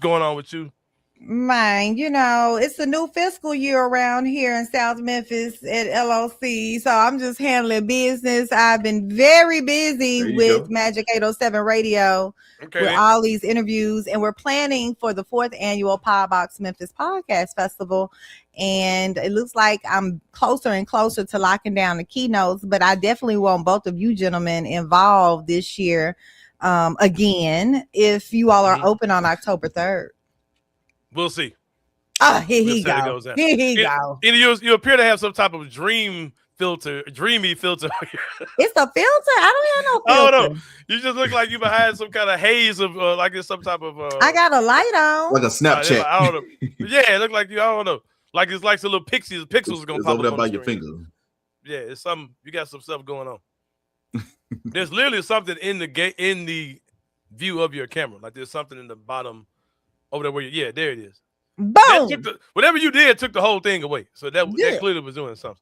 going on with you? Man, it's a new fiscal year around here in South Memphis at LOC. So I'm just handling business. I've been very busy There you with go. Magic 807 Radio Okay, with then. all these interviews. And we're planning for the fourth annual Podbox Memphis Podcast Festival. And it looks like I'm closer and closer to locking down the keynotes. But I definitely want both of you gentlemen involved this year again, if you all are open on October 3rd. We'll see. Oh, here We'll he see how it go. goes down. Here he go. You appear to have some type of dreamy filter. It's a filter. I don't have no Oh filter. no, you just look like you behind some kind of haze of like it's some type of. I got a light on. Like a Snapchat. I don't know. Yeah, it look like you. I don't know. Like it's like some little pixels gonna It's pop over there up by on the your screen. finger. Yeah, it's some. You got some stuff going on. There's literally something in the view of your camera. Like there's something in the bottom over there where you. Yeah, there it is. Boom. Whatever you did took the whole thing away. So that clearly was doing something.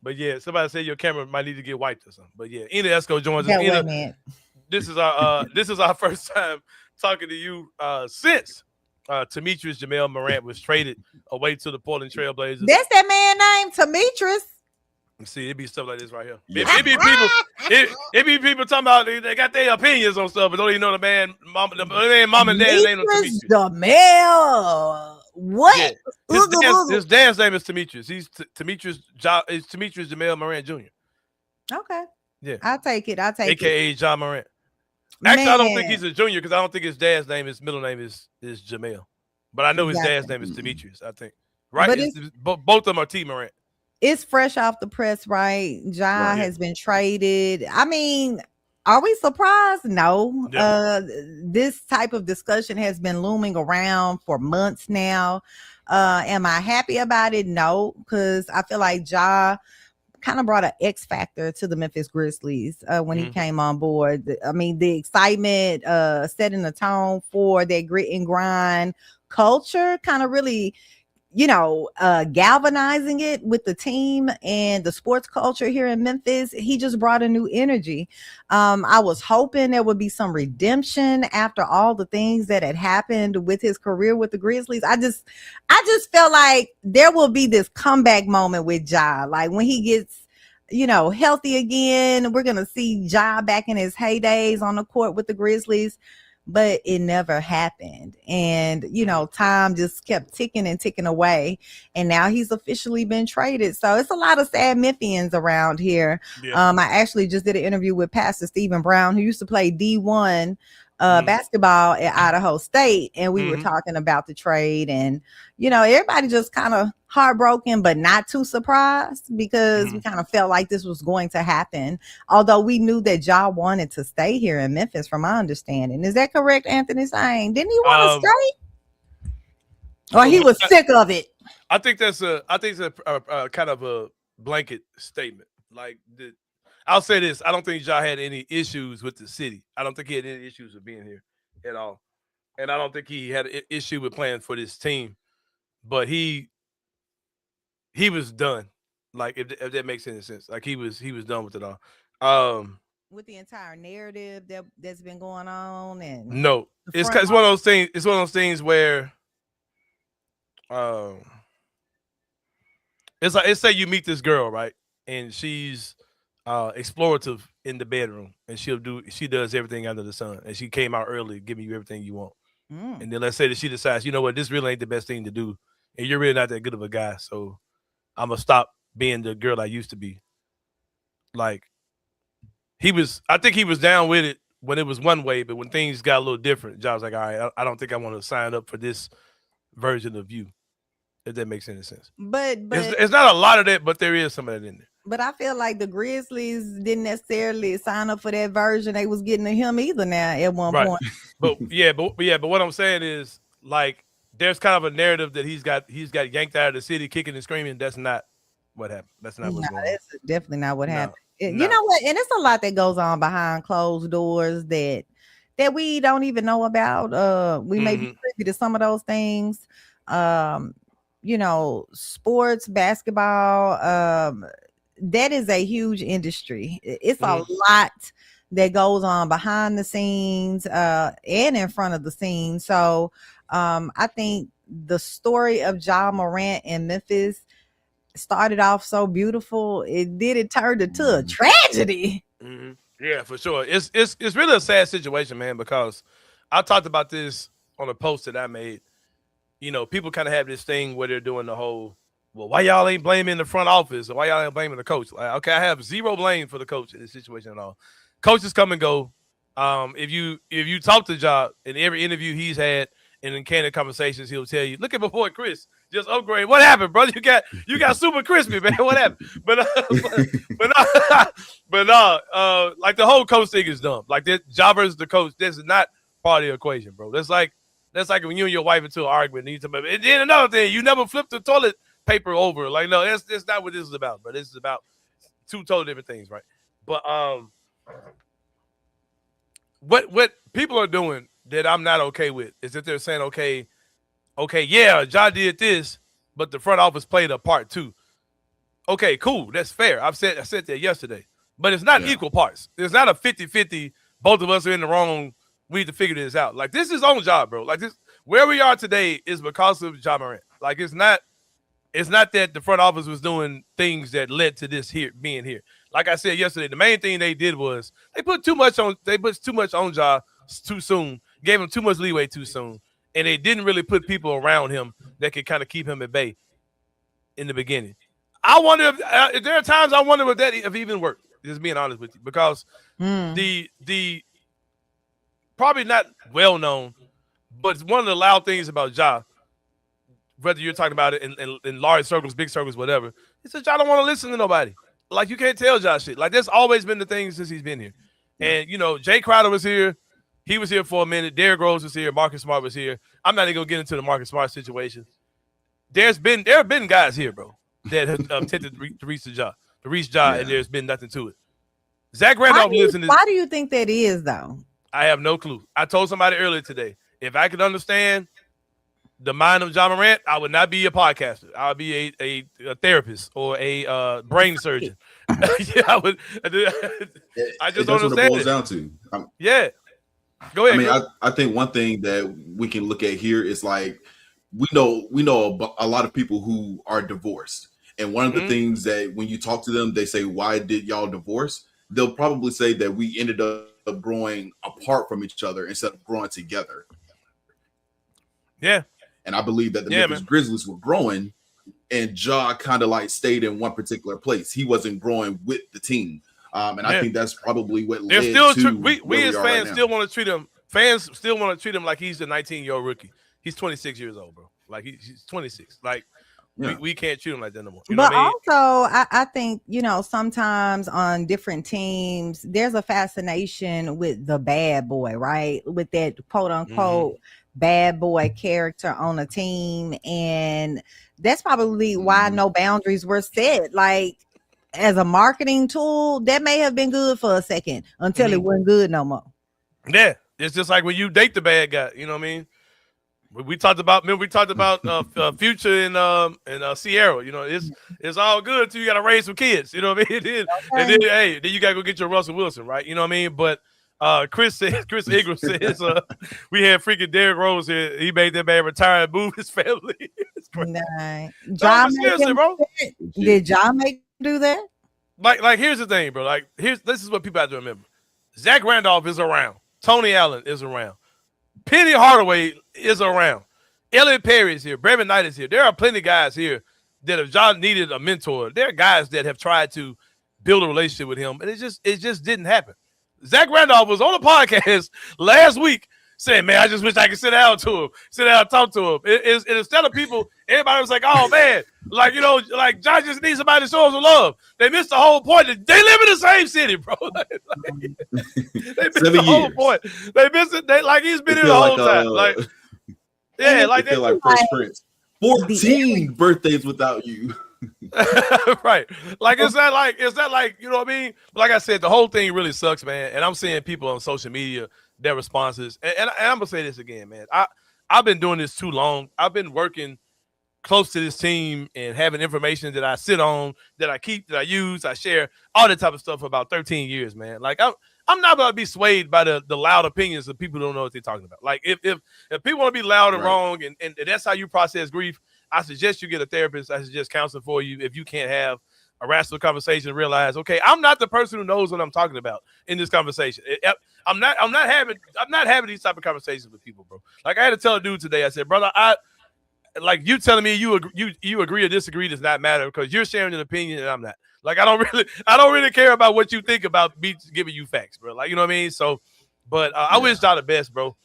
But yeah, somebody said your camera might need to get wiped or something. But yeah, Ina Esco joins us. This is our first time talking to you since Demetrius Jamel Morant was traded away to the Portland Trailblazers. That's that man named Demetrius. See, it'd be stuff like this right here. It be people talking about they got their opinions on stuff, but don't even know the man, mom and dad's name is Demetrius. Jamel. What? Yeah. His dad's name is Demetrius. He's Demetrius Jamel Morant Jr. Okay. Yeah. I'll take it. AKA John Morant. Actually, I don't think he's a junior because I don't think his dad's name, his middle name is Jamel. But I know his dad's name is Demetrius, I think. Right? Both of them are T. Morant. It's fresh off the press, right? Ja has been traded. I mean, are we surprised? No. This type of discussion has been looming around for months now. Am I happy about it? No, because I feel like Ja kind of brought an X factor to the Memphis Grizzlies when he came on board. I mean, the excitement, setting the tone for their grit and grind culture, kind of really galvanizing it with the team and the sports culture here in Memphis. He just brought a new energy. I was hoping there would be some redemption after all the things that had happened with his career with the Grizzlies. I just felt like there will be this comeback moment with Ja. Like when he gets, healthy again, we're going to see Ja back in his heydays on the court with the Grizzlies. But it never happened. And, time just kept ticking and ticking away. And now he's officially been traded. So it's a lot of sad Memphians around here. Yeah. I actually just did an interview with Pastor Stephen Brown, who used to play D1 basketball at Idaho State. And we were talking about the trade. And, everybody just kind of heartbroken, but not too surprised because we kind of felt like this was going to happen. Although we knew that Ja wanted to stay here in Memphis, from my understanding. Is that correct, Anthony Sain? Didn't he want to stay? Or he was sick of it? I think that's a kind of a blanket statement. Like I'll say this: I don't think Ja had any issues with the city. I don't think he had any issues with being here at all, and I don't think he had an issue with playing for this team. But he was done. Like if that makes any sense. Like he was done with it all. With the entire narrative that's been going on, and no, it's one of those things. It's one of those things where, it's like say you meet this girl, right, and she's explorative in the bedroom, and she does everything under the sun, and she came out early, giving you everything you want. And then let's say that she decides, you know what, this really ain't the best thing to do, and you're really not that good of a guy, so I'm gonna stop being the girl I used to be. Like I think he was down with it when it was one way, but when things got a little different, Ja was like, all right, I don't think I want to sign up for this version of you. If that makes any sense. But it's not a lot of that, but there is some of that in there. But I feel like the Grizzlies didn't necessarily sign up for that version they was getting to him either now at one point. But what I'm saying is, like, there's kind of a narrative that he's got yanked out of the city kicking and screaming. That's not what happened. That's not what's going on. That's definitely not what happened. You know what? And it's a lot that goes on behind closed doors that we don't even know about. We may be privy to some of those things. Sports, basketball, that is a huge industry. It's a lot that goes on behind the scenes and in front of the scenes. So I think the story of Ja Morant in Memphis started off so beautiful. It turned into a tragedy. Mm-hmm. Yeah, for sure. It's really a sad situation, man, because I talked about this on a post that I made. People kind of have this thing where they're doing the whole, well, why y'all ain't blaming the front office or why y'all ain't blaming the coach? Like, okay, I have zero blame for the coach in this situation at all. Coaches come and go. If you talk to Ja in every interview he's had and in candid conversations, he'll tell you, look at my boy Chris, just upgrade. What happened, brother? You got super crispy, man. What happened? But like the whole coach thing is dumb. Like that, Ja versus the coach, this is not part of the equation, bro. That's like when you and your wife into an argument. And then another thing, you never flip the toilet paper over. Like, no, that's not what this is about. But this is about two totally different things, right? But what people are doing that I'm not okay with is that they're saying, okay, yeah, Ja did this, but the front office played a part too. Okay, cool, that's fair. I said that yesterday. But it's not equal parts. It's not a 50-50, both of us are in the wrong. We need to figure this out. Like, this is his own job, bro. Like, this, where we are today is because of Ja Morant. Like, it's not that the front office was doing things that led to this here being here. Like I said yesterday, the main thing they did was they put too much on Ja too soon, gave him too much leeway too soon, and they didn't really put people around him that could kind of keep him at bay in the beginning. I wonder if there are times I wonder if that even worked. Just being honest with you, because the probably not well known, but one of the loud things about Ja, whether you're talking about it in large circles, big circles, whatever, is that Ja don't want to listen to nobody. Like, you can't tell Ja shit. Like, that's always been the thing since he's been here. And, Jay Crowder was here. He was here for a minute. Derrick Rose was here. Marcus Smart was here. I'm not even going to get into the Marcus Smart situation. There have been guys here, bro, that have attempted to reach Ja, and there's been nothing to it. Zach Randolph lives in this. Why do you think that is, though? I have no clue. I told somebody earlier today, if I could understand the mind of Ja Morant, I would not be a podcaster. I would be a therapist or a brain surgeon. Yeah, I would. I just don't understand. That's what it boils down to. Yeah. Go ahead. I think one thing that we can look at here is, like, we know a lot of people who are divorced. And one of the things that when you talk to them, they say, why did y'all divorce? They'll probably say that we ended up growing apart from each other instead of growing together. Yeah. And I believe that the Memphis Grizzlies were growing, and Ja kind of like stayed in one particular place. He wasn't growing with the team. And I think that's probably what led to we as fans still want to treat him. Fans still want to treat him like he's a 19-year-old rookie. He's 26 years old, bro. Like, he's 26. Like, we can't treat him like that no more. But also, I think, sometimes on different teams, there's a fascination with the bad boy, right? With that quote unquote bad boy character on a team. And that's probably why no boundaries were set. Like, as a marketing tool, that may have been good for a second until it wasn't good no more. Yeah. It's just like when you date the bad guy, you know what I mean? We talked about Future and Sierra. It's all good until you got to raise some kids. You know what I mean? And then you got to go get your Russell Wilson, right? You know what I mean? But Chris Ingram says we had freaking Derrick Rose here. He made that man retire and move his family. It's crazy. Nah. Did Ja make him do that? Like here's the thing, bro. Like, this is what people have to remember. Zach Randolph is around. Tony Allen is around. Penny Hardaway is around. Elliot Perry is here. Brevin Knight is here. There are plenty of guys here that if John needed a mentor, there are guys that have tried to build a relationship with him, and it just didn't happen. Zach Randolph was on a podcast last week saying, man, I just wish I could sit down and talk to him. Instead of people, everybody was like, oh, man, like, John just needs somebody to show him some love. They missed the whole point. They live in the same city, bro. They missed the whole point. They missed it. He's been here the whole time. They feel like Fresh Prince. 14 birthdays without you. Right. Like, is that like, you know what I mean? Like I said, the whole thing really sucks, man. And I'm seeing people on social media, their responses. And I'm going to say this again, man. I've been doing this too long. I've been working close to this team and having information that I sit on, that I keep, that I use, I share, all that type of stuff for about 13 years, man. Like, I'm not gonna be swayed by the loud opinions of people who don't know what they're talking about. Like if people want to be loud and wrong, and that's how you process grief, I suggest you get a therapist. I suggest counseling for you if you can't have a rational conversation. Realize, okay, I'm not the person who knows what I'm talking about in this conversation. I'm not having these type of conversations with people, bro. Like I had to tell a dude today. I said, brother, like you telling me you agree or disagree does not matter because you're sharing an opinion and I'm not. Like I don't really care about what you think about me giving you facts, bro. Like you know what I mean. So, but I wish y'all the best, bro.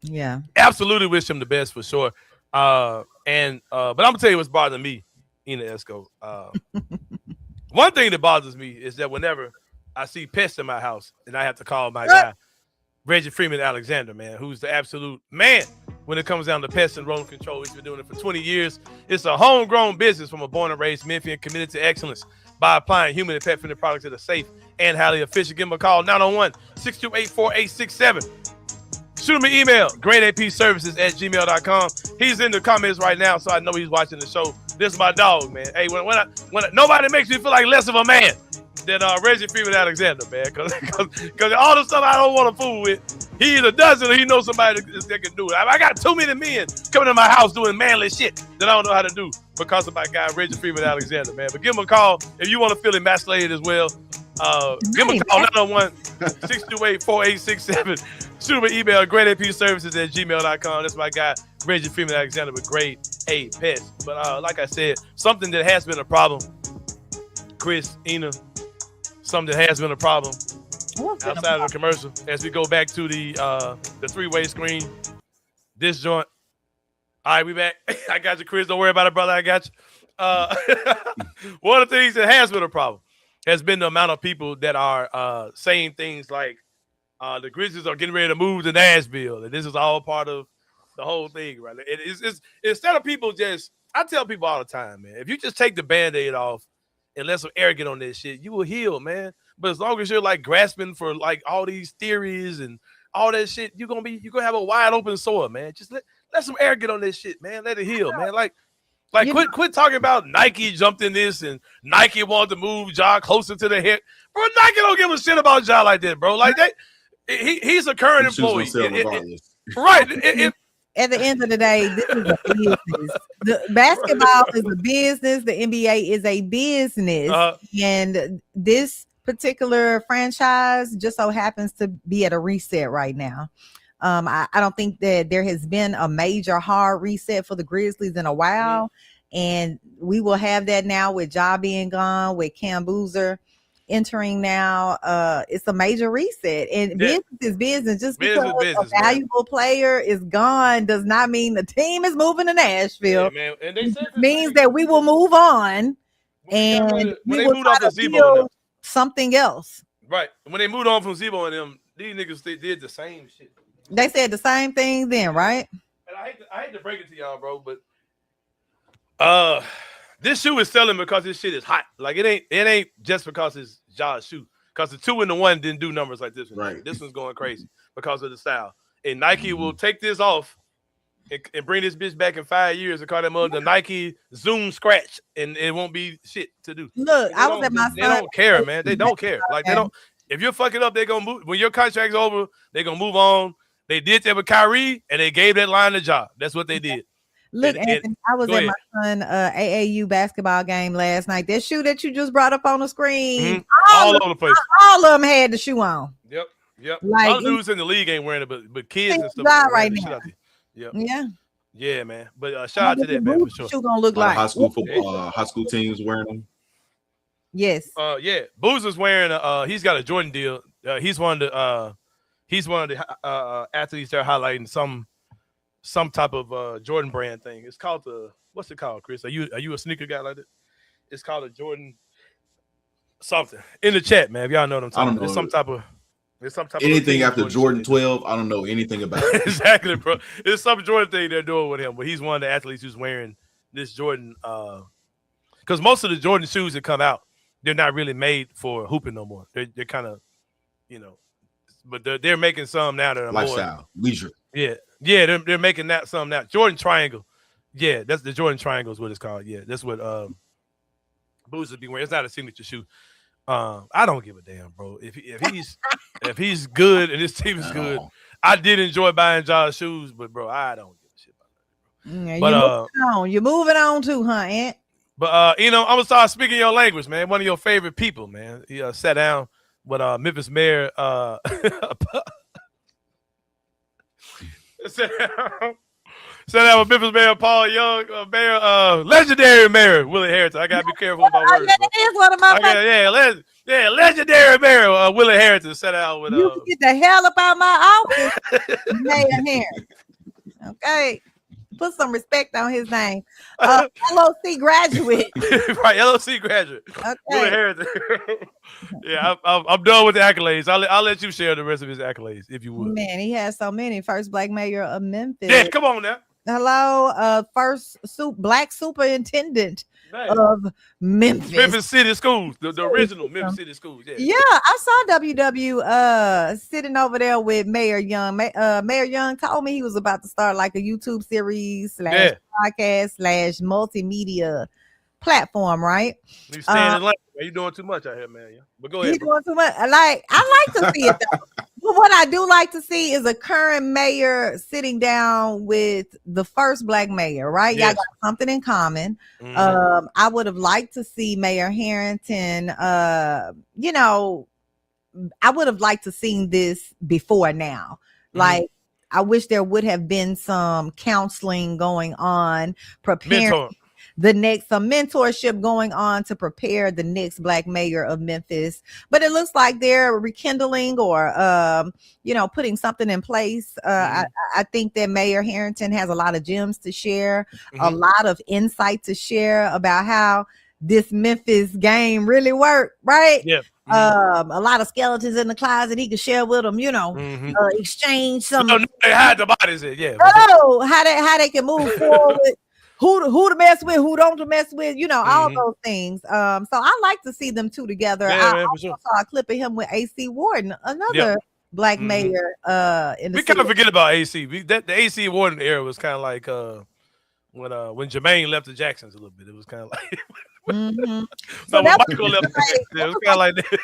Yeah, absolutely wish him the best for sure. But I'm gonna tell you what's bothering me, Ina Esco. One thing that bothers me is that whenever I see pests in my house and I have to call my guy Reggie Freeman Alexander, man, who's the absolute man when it comes down to pest and rodent control. He's been doing it for 20 years. It's a homegrown business from a born and raised Memphian committed to excellence by applying human and pet friendly products that are safe and highly efficient. Give him a call, 901-628-4867. Shoot him an email, greatapservices@gmail.com. He's in the comments right now, so I know he's watching the show. This is my dog, man. Hey, when nobody makes me feel like less of a man than Reggie Freeman Alexander, man, because all the stuff I don't want to fool with, he either does it or he knows somebody that can do it. I got too many men coming to my house doing manly shit that I don't know how to do because of my guy Reggie Freeman Alexander, man. But give him a call if you want to feel emasculated as well. Give him a call, 901-628-4867. Shoot him an email, greatapservices@gmail.com. That's my guy, Reggie Freeman Alexander with Grade A Pets. But like I said, something that has been a problem, Chris, Ina, something that has been a problem outside of the commercial. As we go back to the three-way screen, this joint. All right, we back. I got you, Chris. Don't worry about it, brother. I got you. One of the things that has been a problem has been the amount of people that are saying things like the Grizzlies are getting ready to move to Nashville, and this is all part of the whole thing, right? It's instead of people just, I tell people all the time, man, if you just take the Band-Aid off and let some arrogant on this shit, you will heal, man. But as long as you're like grasping for like all these theories and all that shit, you're gonna have a wide open sore, man. Just let some arrogant on this shit, man. Let it heal, man. Like quit talking about Nike jumped in this and Nike wanted to move Ja closer to the hip. Bro, Nike don't give a shit about Ja like that, bro. Like that, he's a current employee. Right. At the end of the day, this is a business. The basketball is a business. The NBA is a business. And this particular franchise just so happens to be at a reset right now. I don't think that there has been a major hard reset for the Grizzlies in a while. Mm-hmm. And we will have that now with Ja being gone, with Cam Boozer entering now. It's a major reset. And business is business. Just because a valuable player is gone does not mean the team is moving to Nashville. Yeah, and they said means that we will move on and we will try to build something else. Right. When they moved on from Zebo and them, these niggas they did the same shit. They said the same thing then, right? And I hate to break it to y'all, bro, but this shoe is selling because this shit is hot. Like it ain't just because it's Ja's shoe. Because the 2-in-1 didn't do numbers like this one. Right. This one's going crazy because of the style. And Nike will take this off and bring this bitch back in 5 years and call them the Nike Zoom Scratch, and it won't be shit to do. Look, I was at my. They don't care, man. They don't care. Like they don't. If you're fucking up, they're gonna move. When your contract's over, they're gonna move on. They did that with Kyrie, and they gave that line a job. That's what they did. Look, Anthony, I was at my son AAU basketball game last night. That shoe that you just brought up on the screen, all over the place. All of them had the shoe on. Yep. Like, other dudes in the league ain't wearing it, but kids and stuff right now. Yep. Yeah, man. But shout out to that, man, for sure. Shoe gonna look like high school football, high school teams wearing them. Yes. Boozer's wearing he's got a Jordan deal. He's one of the athletes they're highlighting some type of Jordan brand thing. It's called what's it called, Chris? Are you a sneaker guy like that? It's called a Jordan something. In the chat, man. If y'all know what I'm talking about. It's some type of anything after Jordan 12. I don't know anything about it. Exactly, bro. It's some Jordan thing they're doing with him, but he's one of the athletes who's wearing this Jordan because most of the Jordan shoes that come out, they're not really made for hooping no more. They're kind of, but they're making some now that are lifestyle, leisure. Yeah, they're making that some now. Jordan Triangle, yeah, that's the Jordan Triangle is what it's called. Yeah, that's what Boozer be wearing. It's not a signature shoe. I don't give a damn, bro. If he's good and his team is good, I did enjoy buying Josh shoes, but bro, I don't give a shit about that. But you're moving on too, huh, Aunt? But I'm gonna start speaking your language, man. One of your favorite people, man. He sat down with Memphis Mayor. Sat down with Memphis Mayor Paul Young, legendary Mayor Willie Harrington. I gotta be careful with my words. That is one of my legendary Mayor Willie Harrington sat down with. You can get the hell up out my office, Mayor Harrington. Okay. Put some respect on his name. LOC graduate. Right, LOC graduate. Okay. Willie Harrington. Yeah, I'm done with the accolades. I'll let you share the rest of his accolades if you would. Man, he has so many. First black mayor of Memphis. Yeah, come on now. Hello, first black superintendent of Memphis City Schools, the original Memphis City Schools. Yeah, I saw WW sitting over there with Mayor Young. Mayor Young told me he was about to start like a YouTube series / podcast / multimedia platform, right? You staying in line. You doing too much out here, man. But go ahead. You doing too much. I like to see it though. But what I do like to see is a current mayor sitting down with the first black mayor, right? Yes. Y'all got something in common. Mm-hmm. I would have liked to see Mayor Harrington, I would have liked to seen this before now. Mm-hmm. Like, I wish there would have been some counseling going on, preparing some mentorship going on to prepare the next black mayor of Memphis. But it looks like they're rekindling or, putting something in place. I think that Mayor Harrington has a lot of gems to share, a lot of insight to share about how this Memphis game really worked, right? Yeah. A lot of skeletons in the closet he could share with them, exchange some. They hide the bodies in, yeah. How they can move forward. Who to mess with, who don't to mess with, all those things. So I like to see them two together. I also saw a clip of him with AC Warden, another black mayor. In the we kind of forget about AC. The AC Warden era was kind of like when Jermaine left the Jacksons a little bit. It was kind of like so when Michael left, it was kind of like that.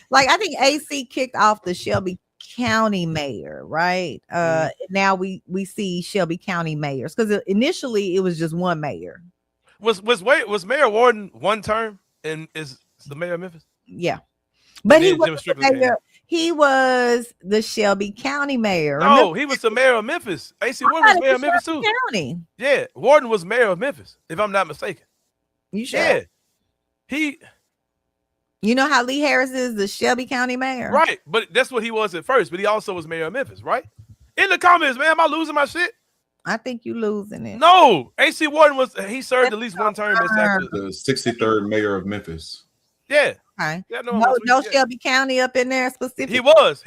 Like I think AC kicked off the Shelby County mayor, right? Now we see Shelby County mayors because initially it was just one mayor. Was Mayor Warden one term and is the mayor of Memphis? Yeah, but he was the mayor. He was the Shelby County mayor. No, he was the mayor of Memphis. AC Warden was mayor of Memphis too. County. Yeah, Warden was mayor of Memphis, if I'm not mistaken. You sure? Yeah, You know how Lee Harris is the Shelby County mayor? Right, but that's what he was at first, but he also was mayor of Memphis, right? In the comments, man, am I losing my shit? I think you losing it. No, AC Warden he served at least one term as the 63rd mayor of Memphis. Yeah. Okay. Yeah, no Shelby County up in there specifically. He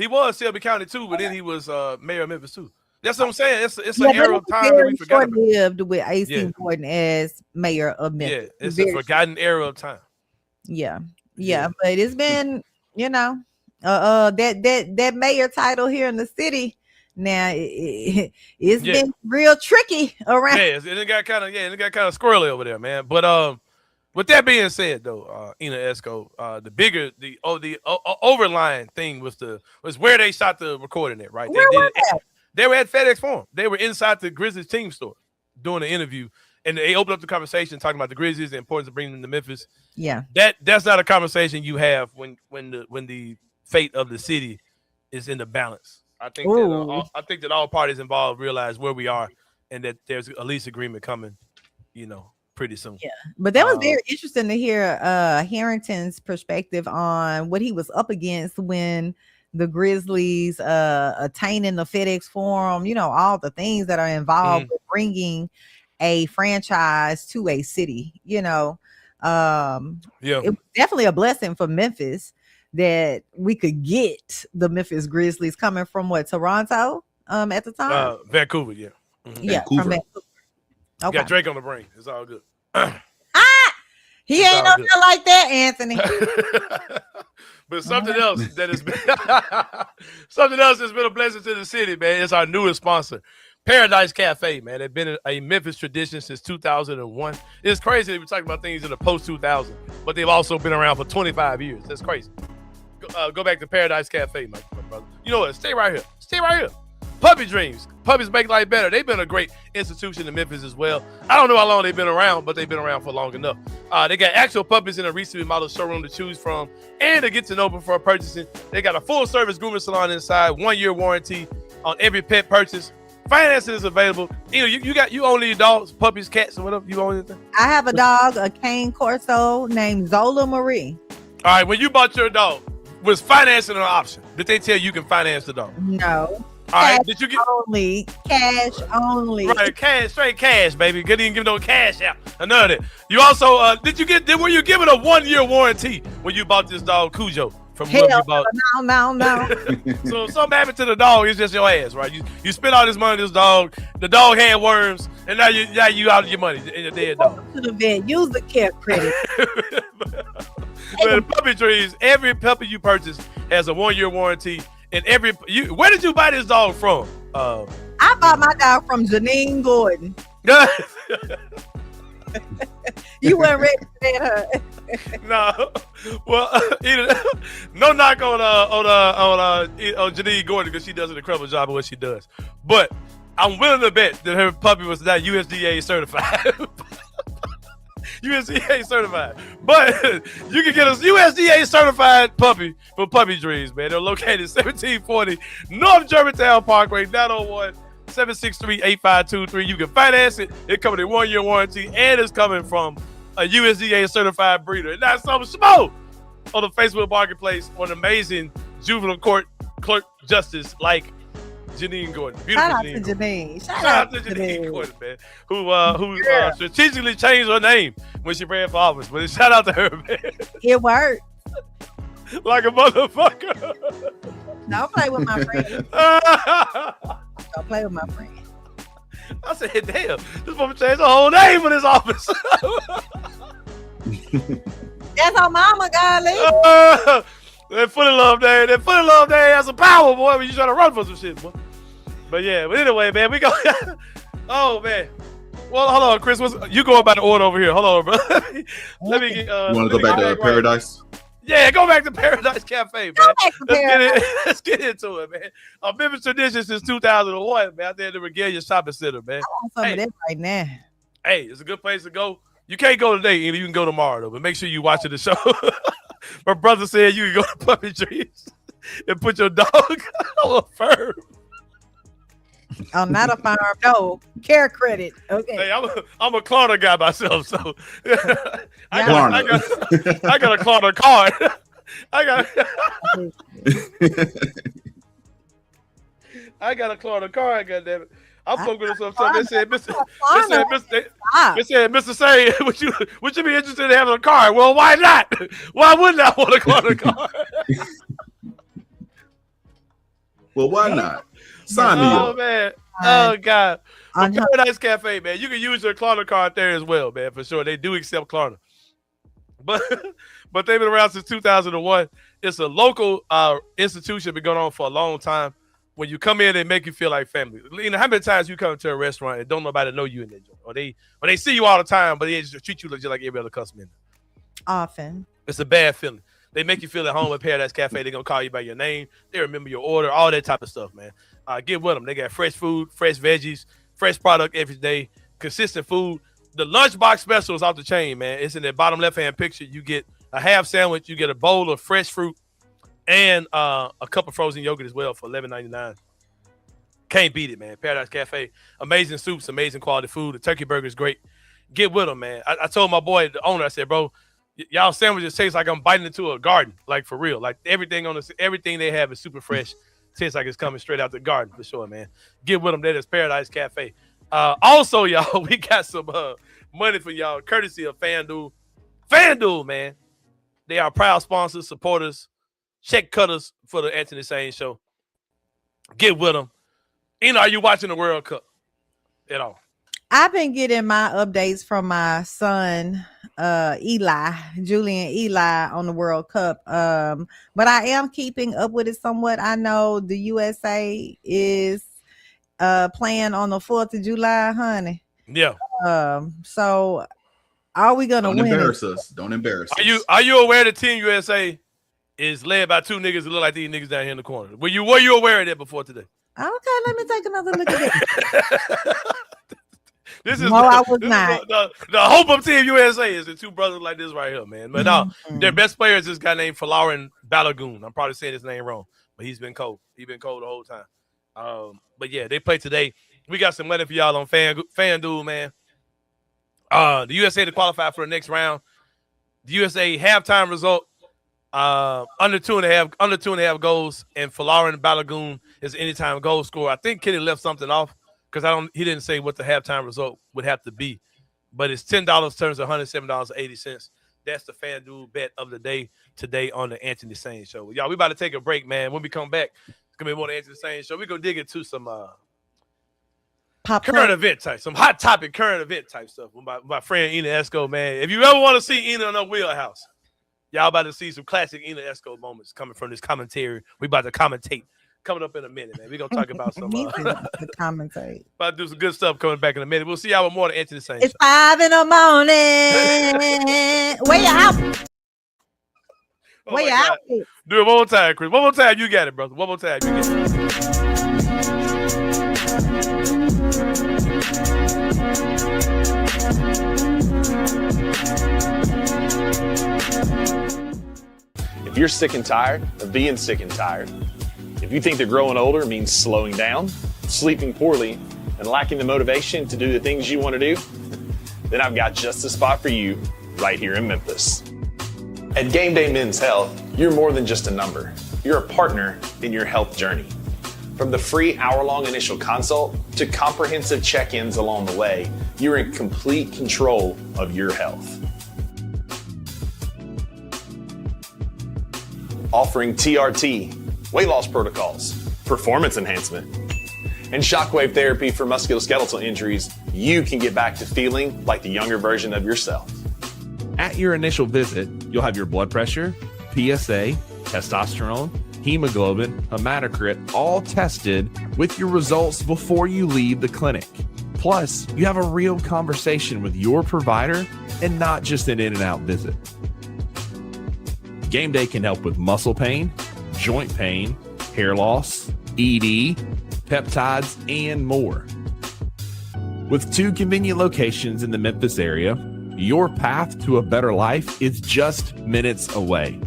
was Shelby County too, but then he was mayor of Memphis too. That's what I'm saying. It's an era of time that we forgot about. Lived with AC Warden as mayor of Memphis. Yeah, it's a forgotten era of time. Yeah, but it's been, that mayor title here in the city. Now it's been real tricky around. Yeah, it got kind of squirrely over there, man. But with that being said, though, Ina Esco, the overlying thing was where they shot the recording at, right? They were at FedEx Forum. They were inside the Grizzlies team store doing an interview, and they opened up the conversation talking about the Grizzlies, the importance of bringing them to Memphis. Yeah, that's not a conversation you have when the fate of the city is in the balance. I think that all parties involved realize where we are, and that there's a lease agreement coming, pretty soon. Yeah, but that was very interesting to hear Harrington's perspective on what he was up against when the Grizzlies attaining the FedEx Forum, all the things that are involved with bringing a franchise to a city. It was definitely a blessing for Memphis that we could get the Memphis Grizzlies coming from Toronto at the time? Vancouver, yeah. Mm-hmm. Yeah, Vancouver. From Vancouver. Okay. Got Drake on the brain. It's all good. He ain't nothing like that, Anthony. But something else that has been a blessing to the city, man. It's our newest sponsor, Paradise Cafe, man. They've been a Memphis tradition since 2001. It's crazy that we're talking about things in the post 2000, but they've also been around for 25 years. That's crazy. Go back to Paradise Cafe, my brother. You know what? Stay right here. Stay right here. Puppy Dreams. Puppies make life better. They've been a great institution in Memphis as well. I don't know how long they've been around, but they've been around for long enough. They got actual puppies in a recently modeled showroom to choose from and to get to know before purchasing. They got a full-service grooming salon inside, 1-year warranty on every pet purchase. Financing is available. You own these dogs, puppies, cats, or whatever. You own anything? I have a dog, a cane corso named Zola Marie. All right, when you bought your dog, was financing an option? Did they tell you can finance the dog? No. All right, did you get only cash only? Right, cash, straight cash, baby. Couldn't even give no cash out. None of it. You also were you given a 1-year warranty when you bought this dog Cujo from whoever you bought? No. So if something happened to the dog, it's just your ass, right? You spent all this money on this dog. The dog had worms, and now you out of your money and your dead dog. To the vet, use the care credit. But Puppy Dreams, every puppy you purchase has a 1-year warranty. And where did you buy this dog from? I bought my dog from Janine Gordon. You weren't ready for that, huh? No. Well, no knock on Janine Gordon because she does an incredible job of what she does. But I'm willing to bet that her puppy was not USDA certified. USDA certified. But you can get a USDA certified puppy from Puppy Dreams, man. They're located 1740 North Germantown Parkway, 901-763-8523. You can finance it. It comes with a 1-year warranty, and it's coming from a USDA certified breeder. And that's something small on the Facebook Marketplace on amazing juvenile court clerk justice like Janine Gordon. Beautiful Shout out Janine to Janine. Shout out to Janine Gordon, man. Who strategically changed her name when she ran for office. But shout out to her, man. It worked. Like a motherfucker. Don't play with my friend. Don't play with my friend. I said, damn, this woman changed the whole name of this office. That's how mama got it. That Fully Love Day has some power, boy, when you try to run for some shit, boy. But anyway, man, we go. Oh, man. Well, hold on, Chris. You going by the order over here. Hold on, bro. Let me get. You want to go back to Paradise? Yeah, go back to Paradise Cafe, man. Let's get into it, man. A Memphis tradition since 2001, man. Out there at the Regalia Shopping Center, man. I want some of that right now. Hey, it's a good place to go. You can't go today, either. You can go tomorrow, though. But make sure you watching the show. My brother said you can go to Puppy Dreams and put your dog on a firm. I'm not a farm. No care credit. Okay. Hey, I'm a Klarna guy myself, so I got a Klarna card. I got a Klarna card. Goddamn it! I'm so good at something. They said, Mr. Sain, would you be interested in having a card? Well, why not? Why wouldn't I want a Klarna card? Well, why not? Sign me up. Man. Oh, God. Paradise Cafe, man. You can use your Klarna card there as well, man, for sure. They do accept Klarna. But they've been around since 2001. It's a local institution, been going on for a long time. When you come in, they make you feel like family. You know, how many times you come to a restaurant and don't nobody know you in there, or they see you all the time, but they just treat you just like every other customer in there? Often. It's a bad feeling. They make you feel at home at Paradise Cafe. They're going to call you by your name. They remember your order, all that type of stuff, man. Get with them. They got fresh food, fresh veggies, fresh product every day, consistent food. The lunchbox special is off the chain, man. It's in the bottom left-hand picture. You get a half sandwich. You get a bowl of fresh fruit and a cup of frozen yogurt as well for $11.99. Can't beat it, man. Paradise Cafe. Amazing soups, amazing quality food. The turkey burger is great. Get with them, man. I told my boy, the owner, I said, bro, y'all sandwiches taste like I'm biting into a garden, like for real. Like everything they have is super fresh. Tastes like it's coming straight out the garden for sure, man. Get with them. That is Paradise Cafe. Also, y'all, we got some money for y'all, courtesy of FanDuel. FanDuel, man. They are proud sponsors, supporters, check cutters for the Anthony Sain Show. Get with them. Are you watching the World Cup at all? I've been getting my updates from my son, Julian Eli, on the World Cup. But I am keeping up with it somewhat. I know the USA is playing on the 4th of July, honey. Yeah. So are we gonna Don't win embarrass it? us. Don't embarrass Are us. you aware that Team USA is led by 2 niggas that look like these niggas down here in the corner? Were you aware of that before today? Okay, let me take another look at it. I was not. The hope of Team USA is the 2 brothers like this right here, man. But no, their best player is this guy named Folarin Balogun. I'm probably saying his name wrong, but he's been cold. He's been cold the whole time. But yeah, they play today. We got some money for y'all on FanDuel, man. The USA to qualify for the next round. The USA halftime result, under 2.5 goals, and Folarin Balogun is anytime goal scorer. I think Kenny left something off because he didn't say what the halftime result would have to be, but it's $10 turns to $107.80. That's the FanDuel bet of the day today on the Anthony Sain Show. Y'all, we about to take a break, man. When we come back, it's gonna be more the Anthony Sain Show. We're gonna dig into some current event type, some hot topic current event type stuff with my friend Ina Esco, man. If you ever want to see Ina in a wheelhouse, y'all about to see some classic Ina Esco moments coming from this commentary. We about to commentate coming up in a minute, man. We're gonna talk about some commentate. About to do some good stuff coming back in a minute. We'll see y'all with more of the Anthony Sain It's Show. 5 in the morning. Where you out? Where you out? Do it one more time, Chris. One more time, you got it, brother. One more time, you got it. If you're sick and tired of being sick and tired, if you think that growing older means slowing down, sleeping poorly, and lacking the motivation to do the things you want to do, then I've got just the spot for you right here in Memphis. At Game Day Men's Health, you're more than just a number. You're a partner in your health journey. From the free hour-long initial consult to comprehensive check-ins along the way, you're in complete control of your health. Offering TRT, weight loss protocols, performance enhancement, and shockwave therapy for musculoskeletal injuries, you can get back to feeling like the younger version of yourself. At your initial visit, you'll have your blood pressure, PSA, testosterone, hemoglobin, hematocrit, all tested with your results before you leave the clinic. Plus, you have a real conversation with your provider and not just an in-and-out visit. Game Day can help with muscle pain, joint pain, hair loss, ED, peptides, and more. With 2 convenient locations in the Memphis area, your path to a better life is just minutes away.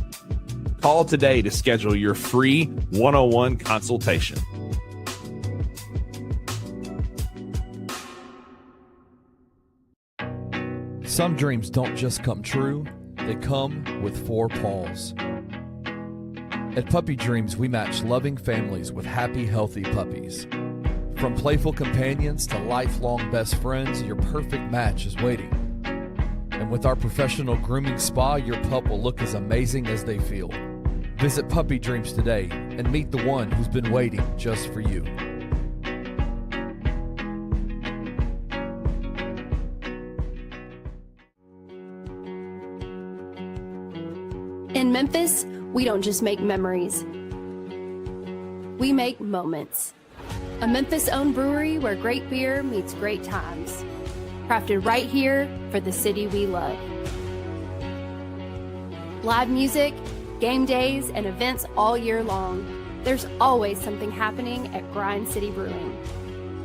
Call today to schedule your free 101 consultation. Some dreams don't just come true, they come with 4 paws. At Puppy Dreams, we match loving families with happy, healthy puppies. From playful companions to lifelong best friends, your perfect match is waiting. And with our professional grooming spa, your pup will look as amazing as they feel. Visit Puppy Dreams today and meet the one who's been waiting just for you. In Memphis, we don't just make memories. We make moments. A Memphis-owned brewery where great beer meets great times. Crafted right here for the city we love. Live music, game days, and events all year long. There's always something happening at Grind City Brewing.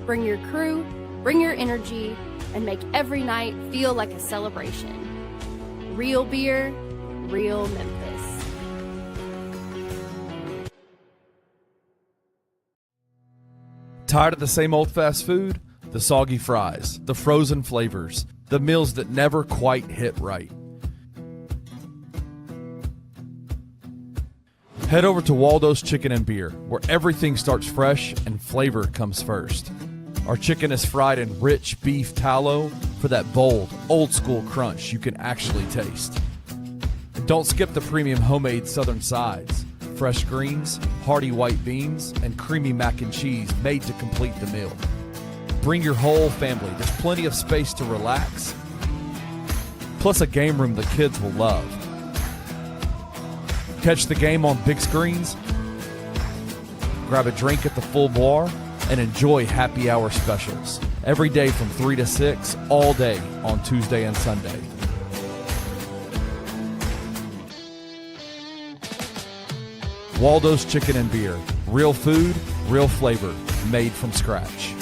Bring your crew, bring your energy, and make every night feel like a celebration. Real beer, real Memphis. Tired of the same old fast food? The soggy fries, the frozen flavors, the meals that never quite hit right. Head over to Waldo's Chicken and Beer, where everything starts fresh and flavor comes first. Our chicken is fried in rich beef tallow for that bold, old-school crunch you can actually taste. And don't skip the premium homemade southern sides. Fresh greens, hearty white beans, and creamy mac and cheese made to complete the meal. Bring your whole family. There's plenty of space to relax, plus a game room the kids will love. Catch the game on big screens, grab a drink at the full bar, and enjoy happy hour specials every day from 3 to 6, all day on Tuesday and Sunday. Waldo's Chicken and Beer. Real food, real flavor, made from scratch.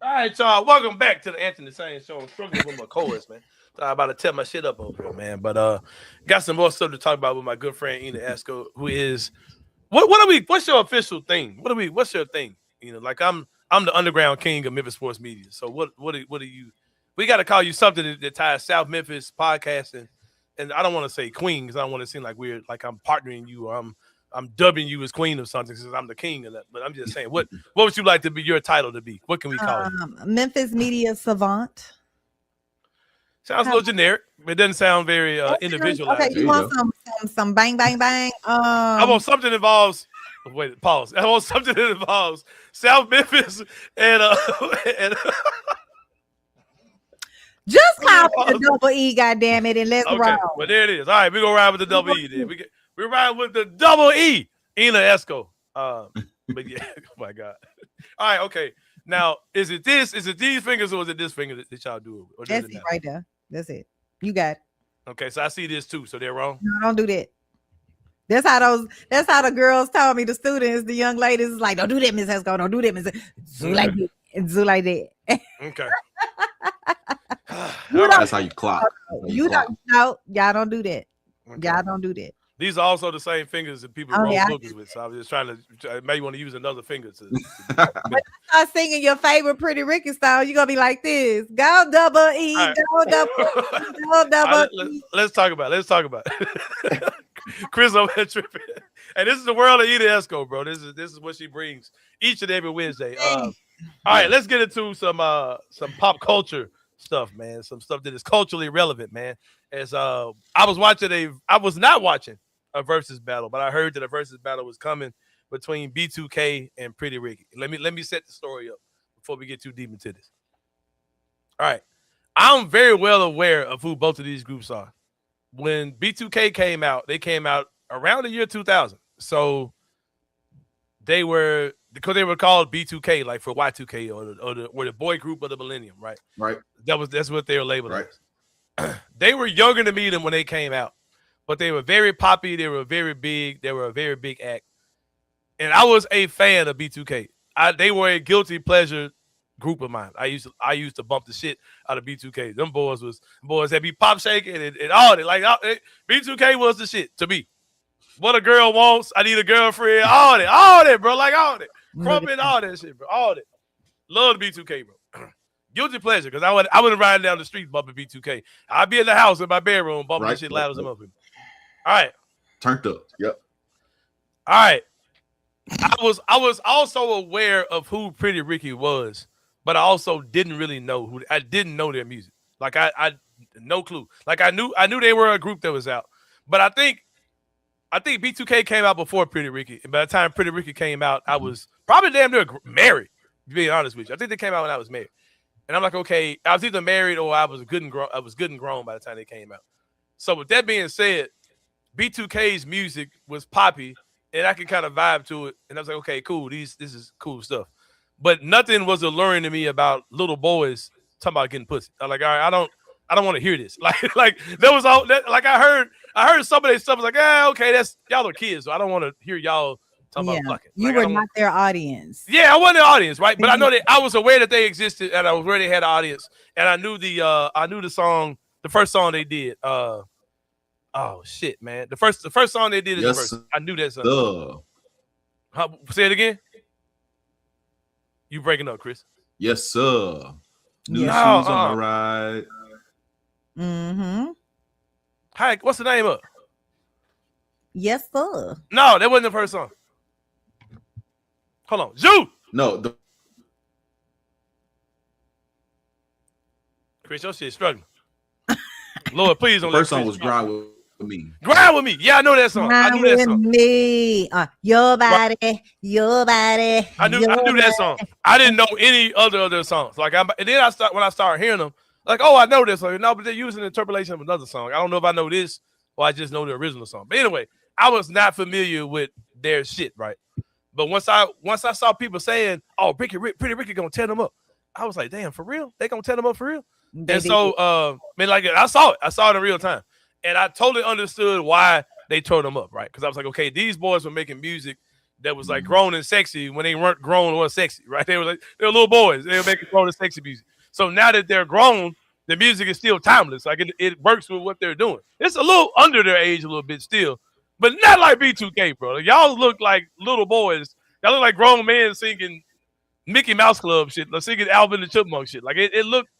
All right, y'all. Welcome back to the Anthony Sain Show. I'm struggling with my chorus, man. So I'm about to tear my shit up over here, man. But got some more stuff to talk about with my good friend Ina Esco, who is what's your official thing? What's your thing? You know, like I'm the underground king of Memphis sports media. So what are you? We got to call you something that ties South Memphis podcasting, and I don't want to say queen because I don't want to seem like we're like I'm partnering you or I'm dubbing you as queen of something because I'm the king of that. But I'm just saying, what would you like to be your title to be? What can we call it? Memphis Media Savant. Sounds a little generic. It doesn't sound very individualized. Okay, you want some bang bang bang? I want something that involves. Wait, pause. I want something that involves South Memphis and just call it the double E, goddamn it, and let's roll. But there it is. All right, we're gonna ride with the double E then. We're riding with the double E, Ina Esco. But yeah, oh my God. All right, okay. Now, is it these fingers or is it this finger that y'all do? Or that's it right there. That's it. You got it. Okay, so I see this too. So they're wrong. No, don't do that. That's how the girls told me, the students, the young ladies is like, don't do that, Miss Esco. Don't do that, Miss. Do like that. Do like that. Okay. That's how you clock. You don't know. Y'all don't do that. Okay. Y'all don't do that. These are also the same fingers that people roll cookies with. So I was just trying to maybe want to use another finger to. When you start singing your favorite Pretty Ricky style, you're gonna be like this. Go double E, right. go double E. Let's talk about it. Chris over here tripping. And this is the world of Ina Esco, bro. This is what she brings each and every Wednesday. All right, let's get into some pop culture stuff, man. Some stuff that is culturally relevant, man. As I was not watching a versus battle, but I heard that a versus battle was coming between B2K and Pretty Ricky. Let me set the story up before we get too deep into this. All right. I'm very well aware of who both of these groups are. When B2K came out, they came out around the year 2000. So because they were called B2K, like for Y2K or the boy group of the millennium, right? Right. That's what they were labeled right. as. They were younger than me than when they came out, but they were very poppy. They were very big. They were a very big act. And I was a fan of B2K. They were a guilty pleasure group of mine. I used to bump the shit out of B2K. Them boys had me pop shaking and all that. Like B2K was the shit to me. What a girl wants, I need a girlfriend. All that, bro. Like all that, crumping, all that shit, bro. All that. Love the B2K, bro. Guilty pleasure, because I wouldn't ride down the street bumping B2K. I'd be in the house in my bedroom bumping this shit loud as a motherfucker. All right. Turned up. Yep. All right. I was also aware of who Pretty Ricky was, but I also didn't really know I didn't know their music. Like I no clue. Like I knew they were a group that was out. But I think B2K came out before Pretty Ricky. And by the time Pretty Ricky came out, I was probably damn near married, to be honest with you. I think they came out when I was married. And I'm like, okay, I was either married or I was good and grown by the time they came out. So with that being said, B2K's music was poppy, and I could kind of vibe to it. And I was like, okay, cool. This is cool stuff. But nothing was alluring to me about little boys talking about getting pussy. I'm like, all right, I don't want to hear this. Like there was all that. Like I heard some of their stuff. I was like, okay, that's y'all are kids, so I don't want to hear y'all talking about fucking. You were not their audience. Yeah, I wasn't the audience, right? But I know that I was aware that they existed, and I was aware they had an audience, and I knew the song, the first song they did. Oh shit, man! The first song they did is the first. I knew that song. Say it again. You breaking up, Chris? Yes, sir. New shoes on the ride. Mm-hmm. Hi, what's the name of? Yes, sir. No, that wasn't the first song. Hold on, Zoo. No. Chris, your shit struggling. Lord, please The don't let first song Chris was Grind with Me. Grind with me. Yeah, I know that song. I Grind knew that with song. me. Your body, your body, I knew your that song. I didn't know any other songs. Like and then when I started hearing them, like, oh, I know this. Like, no, but they're using the interpolation of another song. I don't know if I know this or I just know the original song. But anyway, I was not familiar with their shit, right? But once I saw people saying, "Oh, Pretty Ricky gonna tear them up," I was like, "Damn, for real? They gonna tear them up for real?" They and did. so, man, like I saw it in real time, and I totally understood why they tore them up, right? Because I was like, okay, these boys were making music that was like grown and sexy when they weren't grown or sexy, right? They were little boys. They were making grown and sexy music. So now that they're grown, the music is still timeless. Like it works with what they're doing. It's a little under their age a little bit still. But not like B2K, bro. Y'all look like little boys. Y'all look like grown men singing Mickey Mouse Club shit, like singing Alvin the Chipmunk shit. Like it looked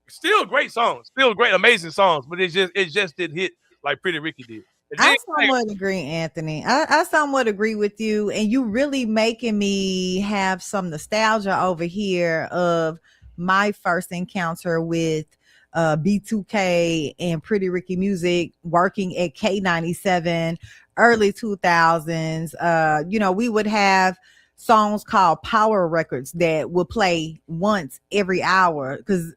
still great songs, still great, amazing songs, but it just didn't hit like Pretty Ricky did. I somewhat agree, Anthony. I somewhat agree with you, and you really making me have some nostalgia over here of my first encounter with B2K and Pretty Ricky Music working at K97 early 2000s. We would have songs called power records that would play once every hour because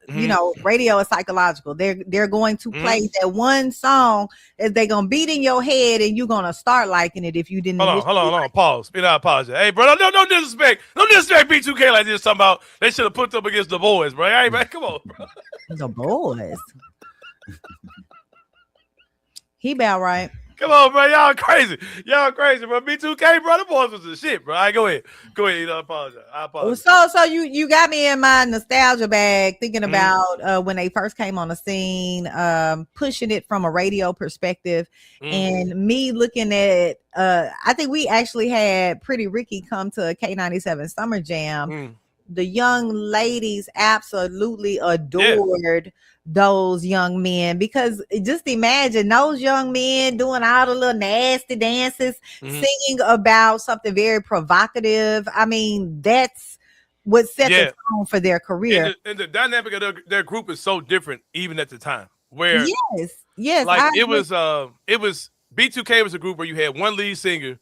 radio is psychological. They're going to play that one song that they're gonna beat in your head and you're gonna start liking it if you didn't. Hold on. Pause. I apologize. Hey, bro, don't disrespect B2K like this. Talking about they should have put them against the boys, bro. Hey, man, come on, bro. The boys. He about right. Come on, bro. Y'all crazy, bro. B2K, bro. The boys was the shit, bro. All right, go ahead. I apologize. So you got me in my nostalgia bag thinking about when they first came on the scene, pushing it from a radio perspective, and me looking at. I think we actually had Pretty Ricky come to a K97 Summer Jam. The young ladies absolutely adored those young men because just imagine those young men doing all the little nasty dances, singing about something very provocative. I mean, that's what set the tone for their career. And the dynamic of their group is so different, even at the time. Where yes, like it was B2K was a group where you had one lead singer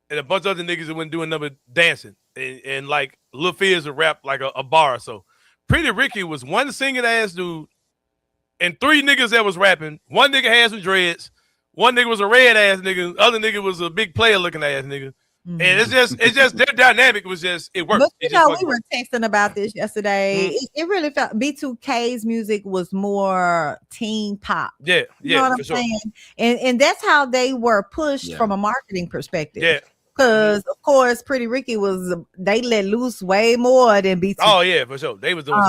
and a bunch of other niggas that went doing number dancing. And like Lil Fizz would rap like a bar or so. Pretty Ricky was one singing ass dude and three niggas that was rapping. One nigga had some dreads. One nigga was a red ass nigga. The other nigga was a big player looking ass nigga. And it's just their dynamic was just it worked. But we were texting about this yesterday. It really felt B2K's music was more teen pop. Yeah, you know what I'm saying? And that's how they were pushed from a marketing perspective. Yeah. Because of course, Pretty Ricky they let loose way more than B2K. Oh yeah, for sure. They was doing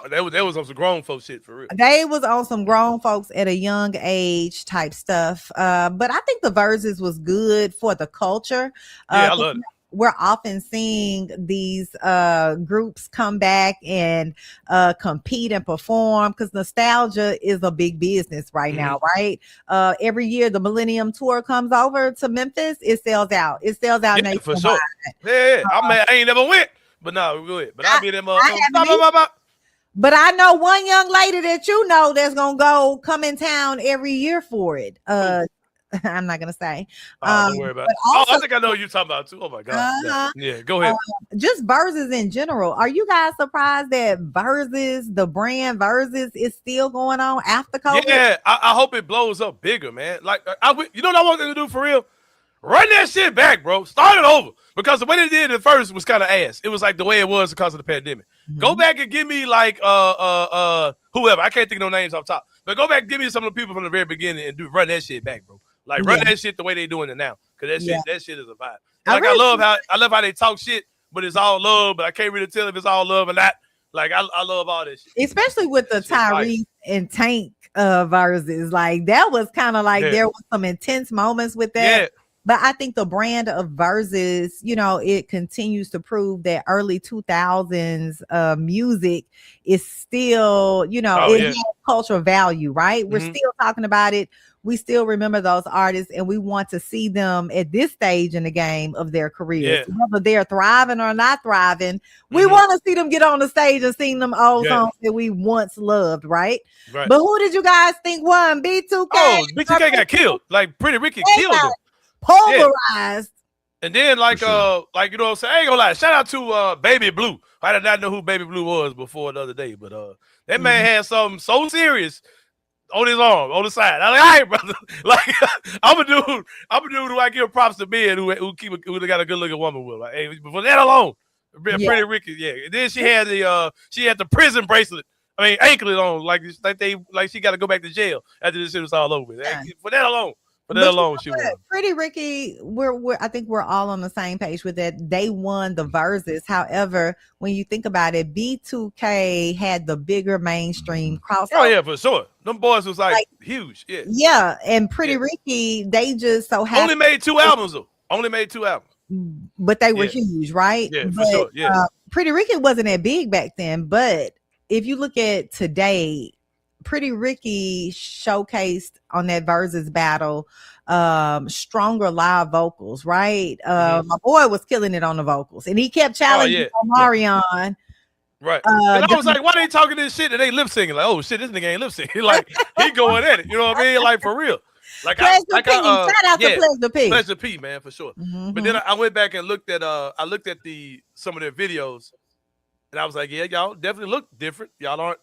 they was on some grown folks shit for real. They was on some grown folks at a young age type stuff. But I think the Verses was good for the culture. I love it. We're often seeing these groups come back and compete and perform because nostalgia is a big business right now, right? Every year the Millennium Tour comes over to Memphis, it sells out. It sells out nationwide. For sure. Yeah. I ain't never went, but no, go ahead. But I'll be there. But I know one young lady that that's gonna come in town every year for it. I'm not gonna say. Don't worry about it. Also, I think I know what you're talking about too. Oh my god. Yeah, go ahead. Just Verses in general. Are you guys surprised that Verses, the brand Verses, is still going on after COVID? Yeah, I hope it blows up bigger, man. Like you know what I want them to do for real? Run that shit back, bro. Start it over. Because the way they did it at first was kind of ass. It was like the way it was because of the pandemic. Go back and give me like whoever. I can't think of no names off top. But go back and give me some of the people from the very beginning and run that shit back, bro. Like run that shit the way they doing it now, because that shit is a vibe. Like I love how they talk shit, but it's all love. But I can't really tell if it's all love or not. Like I love all this shit, especially with the Tyrese and Tank Verses. Like that was kind of like there was some intense moments with that. Yeah. But I think the brand of Verses, it continues to prove that early 2000s music is still, it has cultural value, right? We're still talking about it we still remember those artists, and we want to see them at this stage in the game of their careers, whether they're thriving or not thriving. We want to see them get on the stage and sing them old songs that we once loved, right? But who did you guys think won? B2K? Oh, B2K got killed. Like Pretty Ricky killed him. Polarized. And then like you know what I'm saying? I ain't gonna lie. Shout out to Baby Blue. I did not know who Baby Blue was before the other day, but that man had something so serious on his arm, on the side. I'm like, all right, brother. Like I'm a dude who I give props to men who got a good looking woman with. Like, hey, for that alone, Pretty Ricky, And then she had the prison bracelet. I mean, anklet on, like she got to go back to jail after this shit was all over with. For that alone. For that alone, she won. Pretty Ricky, I think we're all on the same page with that. They won the verses. However, when you think about it, B2K had the bigger mainstream crossover. Oh yeah, for sure. Them boys was like huge. Yeah. Yeah, and Pretty Ricky, they just so happened only made 2 albums though. But they were huge, right? Yeah, for sure. Yeah. Pretty Ricky wasn't that big back then, but if you look at today, Pretty Ricky showcased on that versus battle stronger live vocals, right? My boy was killing it on the vocals, and he kept challenging Omarion. Right. And I was like, why they talking this shit and they lip singing? Like, oh shit, this nigga ain't lip singing. Like, he going at it. You know what I mean? Like, for real. Like, shout out to Pleasure P. Pleasure P, man, for sure. But then I went back and looked at some of their videos. And I was like, yeah, y'all definitely look different. Y'all aren't.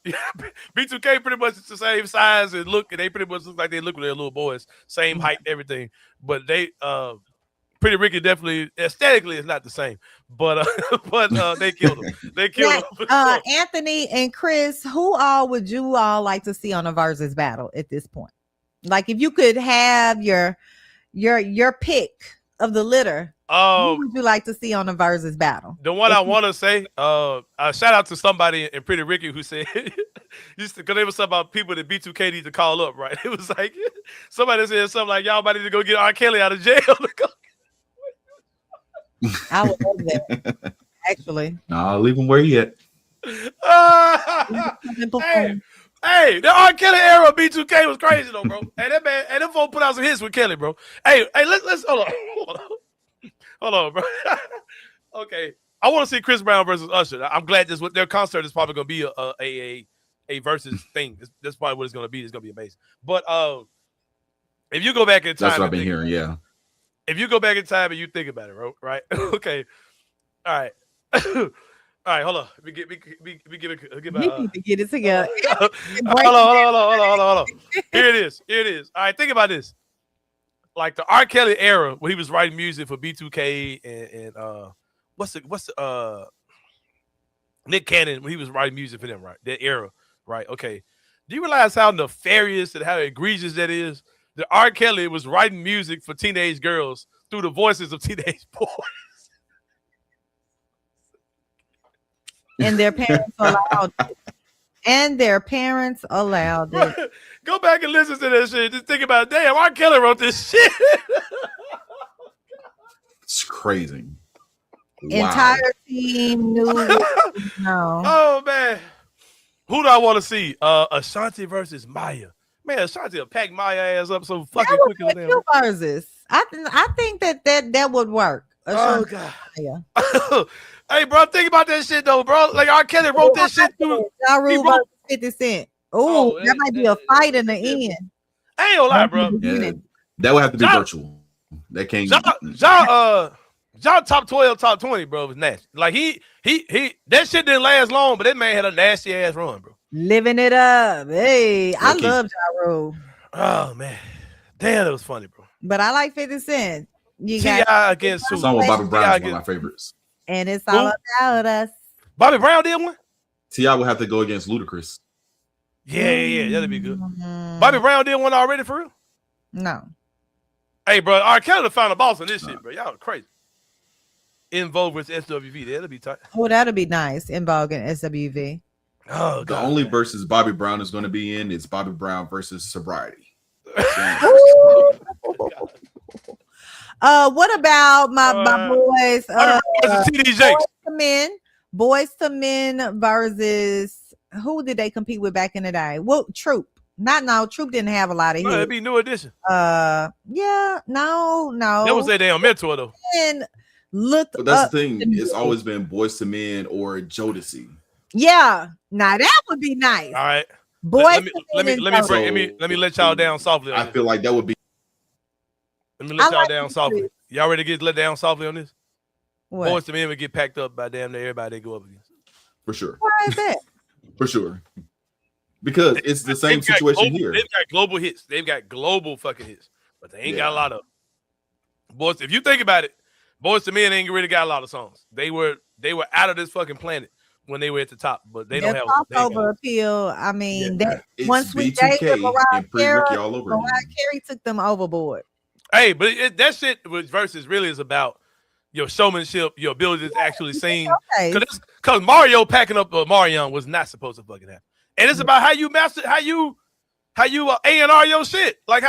B2K pretty much the same size and look, and they pretty much look like they look with their little boys, same height and everything. But they, Pretty Ricky definitely aesthetically is not the same. But they killed him. They killed him. Sure. Anthony and Chris, who all would you all like to see on a versus battle at this point? Like, if you could have your pick of the litter. Who would you like to see on the versus battle? The one I want to say, shout out to somebody in Pretty Ricky who said, because there was something about people that B2K need to call up, right? It was like, somebody said something like, y'all might need to go get R. Kelly out of jail. I would love that, actually. Nah, leave him where he at. Hey, the R. Kelly era of B2K was crazy though, bro. Hey, that man, them folks put out some hits with Kelly, bro. Hey, let's hold on, bro. Okay, I want to see Chris Brown versus Usher. I'm glad their concert is probably going to be a versus thing. That's probably what it's going to be. It's going to be amazing. But if you go back in time, that's what I've been hearing. Yeah. If you go back in time and you think about it, right? Okay. All right. All right. Hold on. We get it together. Hold on. Here it is. All right. Think about this. Like the R. Kelly era when he was writing music for B2K and what's the Nick Cannon when he was writing music for them, right? That era, right? Okay. Do you realize how nefarious and how egregious that is? That R. Kelly was writing music for teenage girls through the voices of teenage boys. And their parents allowed it. Go back and listen to that shit. Just think about it. Damn, R. Kelly wrote this shit. It's crazy. Entire team knew. No. Oh man. Who do I want to see? Ashanti versus Maya. Man, Ashanti will pack Maya ass up so fucking quickly. Versus. I think that would work. Ashanti, God. Hey, bro, think about that shit though, bro. Like R. Kelly wrote that shit through. Ja Rule versus 50 Cent. That might be a fight in the end. I ain't gonna lie, bro. Yeah, that would have to be virtual. That can't. Ja top 12, top 20, bro, was nasty. Like he that shit didn't last long, but that man had a nasty ass run, bro. Living it up. Hey, I love Ja Rule. Oh man, damn, that was funny, bro. But I like 50 Cent. You got against Sue. Song with Bobby Brown is one of my favorites. And it's all about us. Bobby Brown did one? T.I. will have to go against Ludacris. Yeah, that'd be good. Bobby Brown did one already for real? No. Hey, bro, R. Kelly found a boss on this shit, bro. Y'all crazy. In Vogue versus SWV, that'll be tight. Oh, that'll be nice. In Vogue and SWV. Oh, the only versus Bobby Brown is going to be in is Bobby Brown versus Sobriety. What about my boys? Boys to Men versus who did they compete with back in the day? Well, Troop. Troop didn't have a lot of No, it'd hits. be New Edition. Yeah, no. That was their damn mentor though. And looked But that's up the thing. to It's me. always been Boys to Men or Jodeci. Yeah, now that would be nice. All right. Boys let to me Men and let me let y'all down softly on I this. feel like that would be. Let me let I y'all like down this softly. list. Y'all ready to get let down softly on this? What? Boys to Men would get packed up by damn near everybody they go up against. For sure. Why is that? For sure. Because it's the same situation here. They've got global hits. They've got global fucking hits, but they ain't got a lot of them. Boys, if you think about it, Boys to Men ain't really got a lot of songs. They were out of this fucking planet when they were at the top, but they don't have crossover appeal. I mean, that It's one Sweet Day with B2K Mariah and Pre-Ricky all Carey, over again. Mariah Carey took them overboard. Hey, but that shit with versus really is about your showmanship, your ability to actually sing. Because Mario packing up Marion was not supposed to fucking happen, and it's about how you master, how you A&R your shit. Like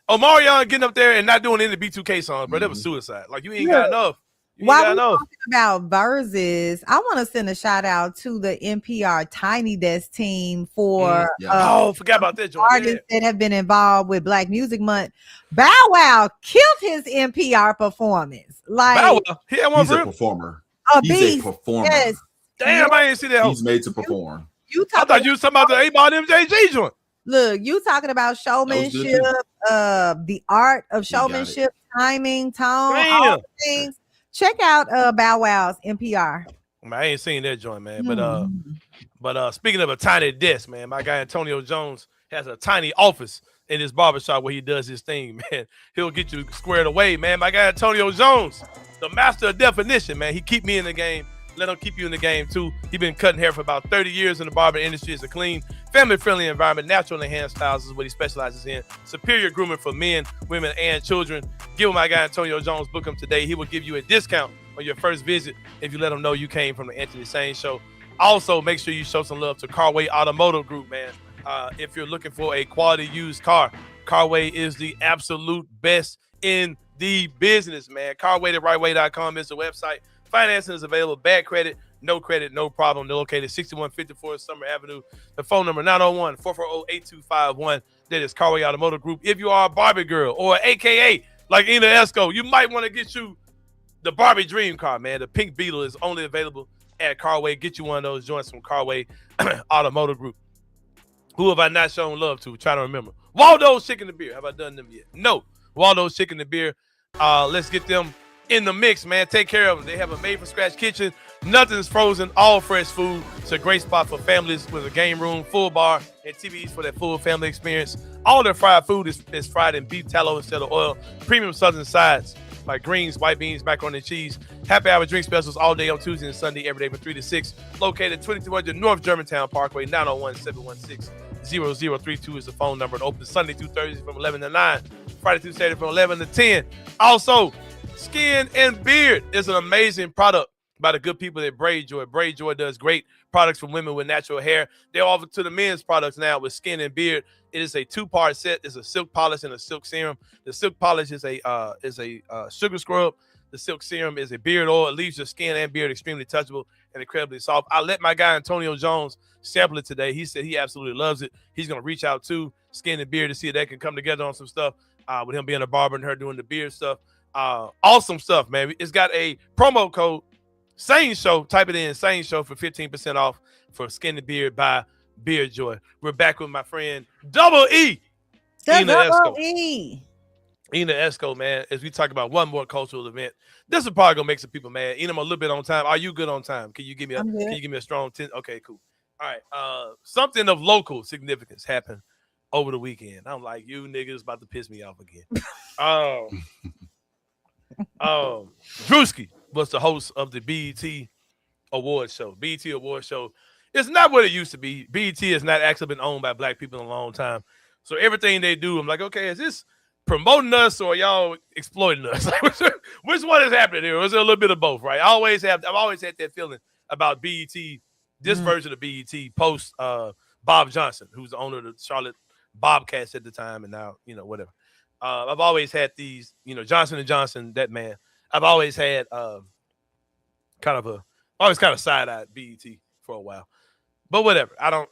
Marion getting up there and not doing any B2K songs, bro. That was suicide. Like you ain't got enough. While we're talking about verses, I want to send a shout out to the NPR Tiny Desk team for forgot about that artists that have been involved with Black Music Month. Bow Wow killed his NPR performance. Like Bow Wow, he's a performer. He's a performer. Yes. Damn, I didn't see that. He's made to perform. I thought you was talking about the 8-Ball MJG joint. Look, you talking about showmanship, the art of showmanship, timing, tone, all the things. Check out Bow Wow's NPR. I ain't seen that joint, man. But speaking of a tiny desk, man, my guy Antonio Jones has a tiny office in his barbershop where he does his thing, man. He'll get you squared away, man. My guy Antonio Jones, the master of definition, man. He keep me in the game. Let him keep you in the game, too. He's been cutting hair for about 30 years in the barber industry. It's a clean, family-friendly environment. Natural enhanced styles is what he specializes in. Superior grooming for men, women, and children. Give him my guy Antonio Jones. Book him today. He will give you a discount on your first visit if you let him know you came from the Anthony Sain Show. Also, make sure you show some love to Carway Automotive Group, man. If you're looking for a quality used car, Carway is the absolute best in the business, man. CarwayTheRightWay.com is the website. Financing is available. Bad credit, no problem. They're located 6154 Summer Avenue. The phone number 901-440-8251. That is Carway Automotive Group. If you are a Barbie girl or AKA like Ina Esco, you might want to get you the Barbie dream car, man. The Pink Beetle is only available at Carway. Get you one of those joints from Carway Automotive Group. Who have I not shown love to? Try to remember. Waldo's Chicken and Beer. Have I done them yet? No. Waldo's Chicken and Beer. Let's get them in the mix, man. Take care of them. They have a made-from-scratch kitchen. Nothing's frozen. All fresh food. It's a great spot for families with a game room, full bar, and TVs for that full family experience. All their fried food is fried in beef tallow instead of oil. Premium southern sides like greens, white beans, macaroni and cheese. Happy hour drink specials all day on Tuesday and Sunday, every day from 3 to 6. Located 2200 North Germantown Parkway, 901-716-0032 is the phone number. It opens Sunday through Thursday from 11 to 9. Friday through Saturday from 11 to 10. Also, Skin and Beard is an amazing product by the good people at Braid Joy. Braid Joy does great products for women with natural hair. They offer to the men's products now with Skin and Beard. It is a two-part set. It's a silk polish and a silk serum. The silk polish is a sugar scrub. The silk serum is a beard oil. It leaves your skin and beard extremely touchable and incredibly soft. I let my guy Antonio Jones sample it today. He said he absolutely loves it. He's going to reach out to Skin and Beard to see if they can come together on some stuff with him being a barber and her doing the beard stuff. Awesome stuff, man. It's got a promo code, Sain Show. Type it in, Sain Show, for 15% off for Skin and Beard by Beard Joy. We're back with my friend Double E. Ina Esco. Ina Esco, man, as we talk about one more cultural event. This is probably gonna make some people mad. Ina, I'm a little bit on time. Are you good on time? Can you give me a strong 10? Okay, cool. All right. Something of local significance happened over the weekend. I'm like, you niggas about to piss me off again. Drewski was the host of the BET Awards show. BET Awards show. It's not what it used to be. BET has not actually been owned by black people in a long time. So everything they do, I'm like, okay, is this promoting us or y'all exploiting us? Like, which one is happening here? Is it a little bit of both, right? I've always had that feeling about BET, this version of BET post Bob Johnson, who's the owner of the Charlotte Bobcats at the time, and now, whatever. I've always had these, Johnson & Johnson, that man. I've always had kind of side-eyed BET for a while. But whatever. I don't.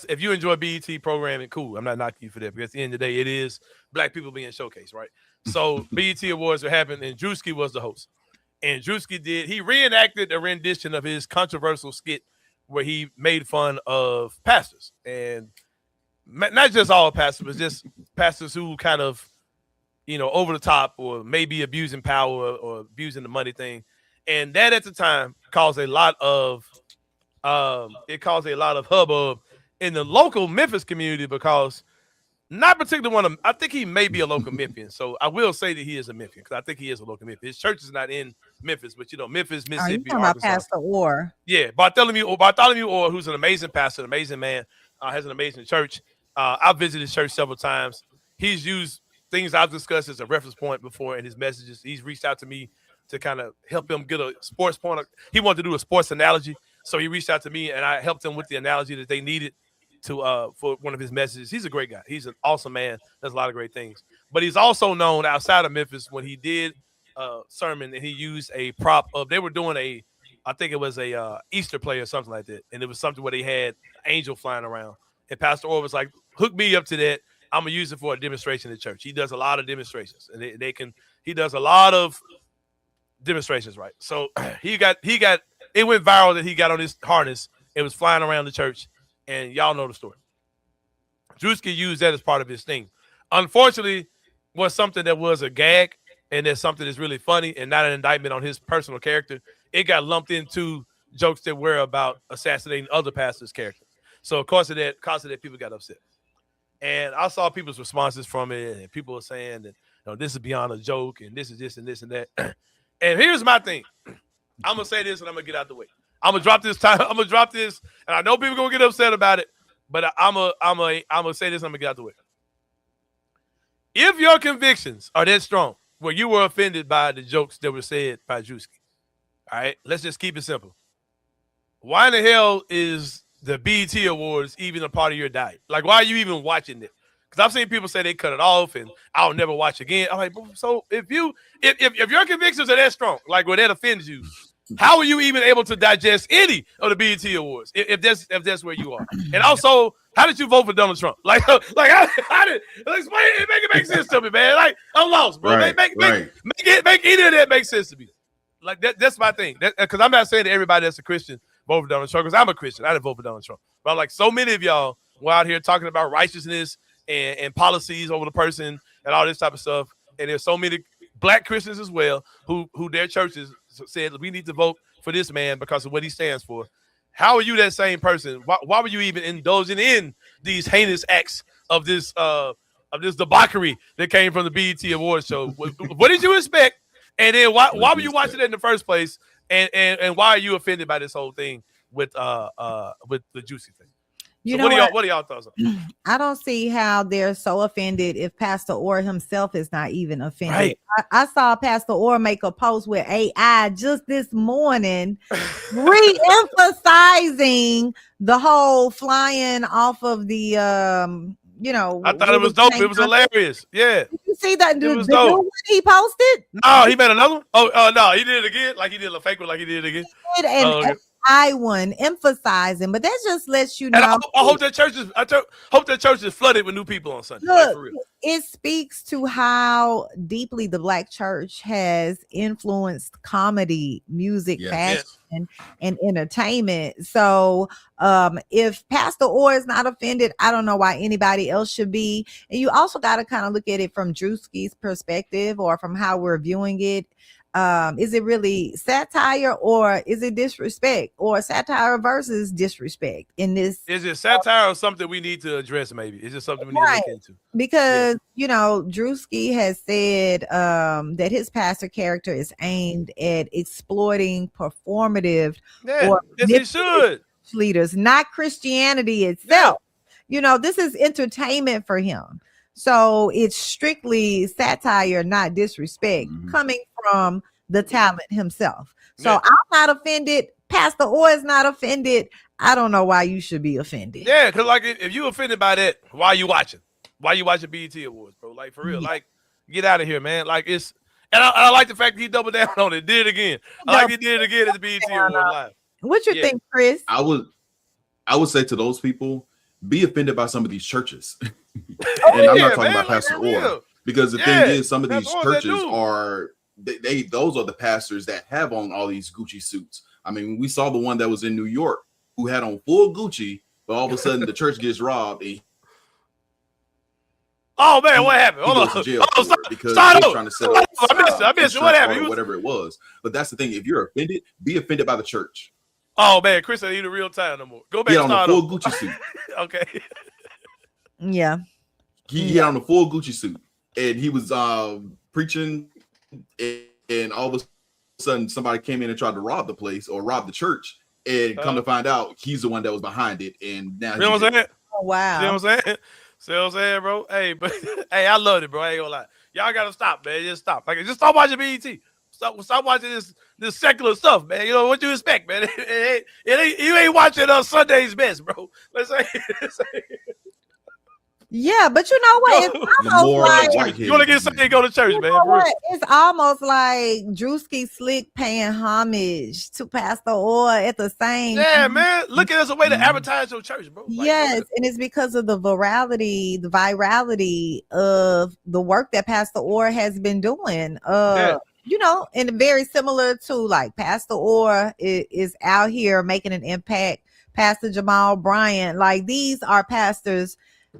If you enjoy BET programming, cool. I'm not knocking you for that because at the end of the day, it is black people being showcased, right? So BET Awards are happening, and Drewski was the host. And Drewski he reenacted a rendition of his controversial skit where he made fun of pastors, and not just all pastors, but just pastors who kind of, over the top or maybe abusing power or abusing the money thing. And that at the time caused a lot of hubbub in the local Memphis community because not particularly one of them. I think he may be a local Memphian. So I will say that he is a Memphian because I think he is a local Memphian. His church is not in Memphis, but Memphis, Are you Mississippi, talking about Arkansas. Pastor Orr? Yeah, Bartholomew Orr, who's an amazing pastor, an amazing man, has an amazing church. I've visited his church several times. He's used things I've discussed as a reference point before in his messages. He's reached out to me to kind of help him get a sports point. He wanted to do a sports analogy, so he reached out to me, and I helped him with the analogy that they needed to for one of his messages. He's a great guy. He's an awesome man. Does a lot of great things. But he's also known outside of Memphis when he did a sermon and he used a prop of, they were doing I think it was a Easter play or something like that. And it was something where they had an angel flying around. And Pastor Orr was like, hook me up to that. I'm going to use it for a demonstration in church. He does a lot of demonstrations. And he does a lot of demonstrations, right? So it went viral that he got on his harness. It was flying around the church. And y'all know the story. Drewski used that as part of his thing. Unfortunately, was something that was a gag and there's something that's really funny and not an indictment on his personal character. It got lumped into jokes that were about assassinating other pastors' character. So, because of that, people got upset. And I saw people's responses from it, and people were saying that this is beyond a joke, and this is this and this and that. And here's my thing. I'm gonna say this, and I'm gonna get out the way. I'm gonna drop this, and I know people are gonna get upset about it, but I'm gonna say this, and I'm gonna get out the way. If your convictions are that strong, where you were offended by the jokes that were said by Drewski, all right, let's just keep it simple. Why in the hell is the BET Awards even a part of your diet? Like, why are you even watching it? Because I've seen people say they cut it off and I'll never watch again. I'm like, so if your convictions are that strong, like where that offends you, how are you even able to digest any of the BET Awards if that's where you are? And also, how did you vote for Donald Trump? Like how did explain it? Make it make sense to me, man. Like, I'm lost, bro. Right, make any of that make sense to me. Like that's my thing. Because I'm not saying that everybody that's a Christian vote for Donald Trump, because I'm a Christian. I didn't vote for Donald Trump. But like so many of y'all were out here talking about righteousness and policies over the person and all this type of stuff. And there's so many black Christians as well who their churches said we need to vote for this man because of what he stands for. How are you that same person? Why were you even indulging in these heinous acts of this debauchery that came from the BET Awards show? What did you expect? And then why were you watching it in the first place? And why are you offended by this whole thing with the Juicy thing? You so know what are y'all thoughts on? I don't see how they're so offended if Pastor Orr himself is not even offended. Right. I saw Pastor Orr make a post with AI just this morning, re-emphasizing the whole flying off of the I thought it was dope. It was hilarious. Yeah. Did you see that? It was the dope. new one he posted? No, he made another one. Oh, no, he did it again. Like he did a fake one, like he did it again. And I one emphasizing, but that just lets you know. And I hope that church is flooded with new people on Sunday. Look, like, for real. It speaks to how deeply the Black church has influenced comedy, music, fashion, and entertainment. So if Pastor Orr is not offended, I don't know why anybody else should be. And you also got to kind of look at it from Drewski's perspective or from how we're viewing it. Is it really satire or is it disrespect, or satire versus disrespect in this? Is it satire or something we need to address? Maybe is it something we need to look into? Because Drewski has said that his pastor character is aimed at exploiting performative or he should leaders, not Christianity itself. This is entertainment for him. So it's strictly satire, not disrespect, coming from the talent himself. So I'm not offended. Pastor Orr is not offended. I don't know why you should be offended. Yeah, because like if you offended by that, why are you watching? Why are you watching BET Awards, bro? Like for real, like get out of here, man. Like and I like the fact that he doubled down on it, did it again. I like he did it again at the BET Awards live. What you think, Chris? I would say to those people, be offended by some of these churches. Oh, And I'm yeah, not talking man, about like, Pastor for real. Orr, because the Yeah, thing is, some of these Pastor Orr's that churches dude. are those are the pastors that have on all these Gucci suits. I mean, we saw the one that was in New York who had on full Gucci, but all of a sudden the church gets robbed and Oh man, what happened? he Hold goes to on. jail Oh, for it because start they're over. trying to set up I missed it. What happened? or whatever it was. But that's the thing. If you're offended, be offended by the church. Oh man, Chris ain't in real time no more. Go back He and had on a start full over. Gucci suit. Okay. Yeah. He had on a full Gucci suit, and he was preaching, and all of a sudden somebody came in and tried to rob the place or rob the church, and come to find out he's the one that was behind it. And now You know what I'm saying? Oh, wow. You know what I'm saying? See what I'm saying, bro? Hey, but hey, I love it, bro. I ain't gonna lie. Y'all gotta stop, man. Just stop. Like, just stop watching BET. Stop watching this secular stuff, man. You know what you expect, man? It ain't you ain't watching Sunday's Best, bro. Let's say. Yeah, but you know what? It's almost like You want to get something, go to church, you man. know what? It's almost like Drewski Slick paying homage to Pastor Orr at the same Yeah, time. man. Look at it as a way to advertise your church, bro. Like, Yes, and it's because of the virality of the work that Pastor Orr has been doing. You know, and very similar to like Pastor Orr is out here making an impact. Pastor Jamal Bryant, like these are pastors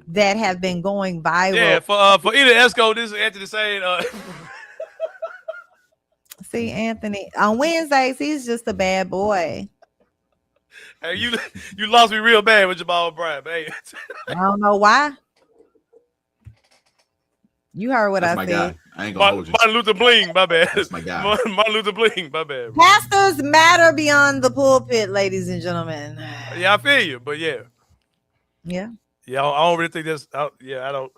that have been going viral. Yeah, for either Esco, this is Anthony saying. See, Anthony on Wednesdays, he's just a bad boy. Hey, you lost me real bad with Jamal Bryant, man. I don't know why. You heard what That's I my said. guy. I ain't gonna hold you. Martin Luther Bling, my bad. That's my guy. Martin Luther Bling, my bad. Bro. Pastors matter beyond the pulpit, ladies and gentlemen. Yeah, I feel you, but yeah. Yeah. Yeah, I don't really think that's. I don't.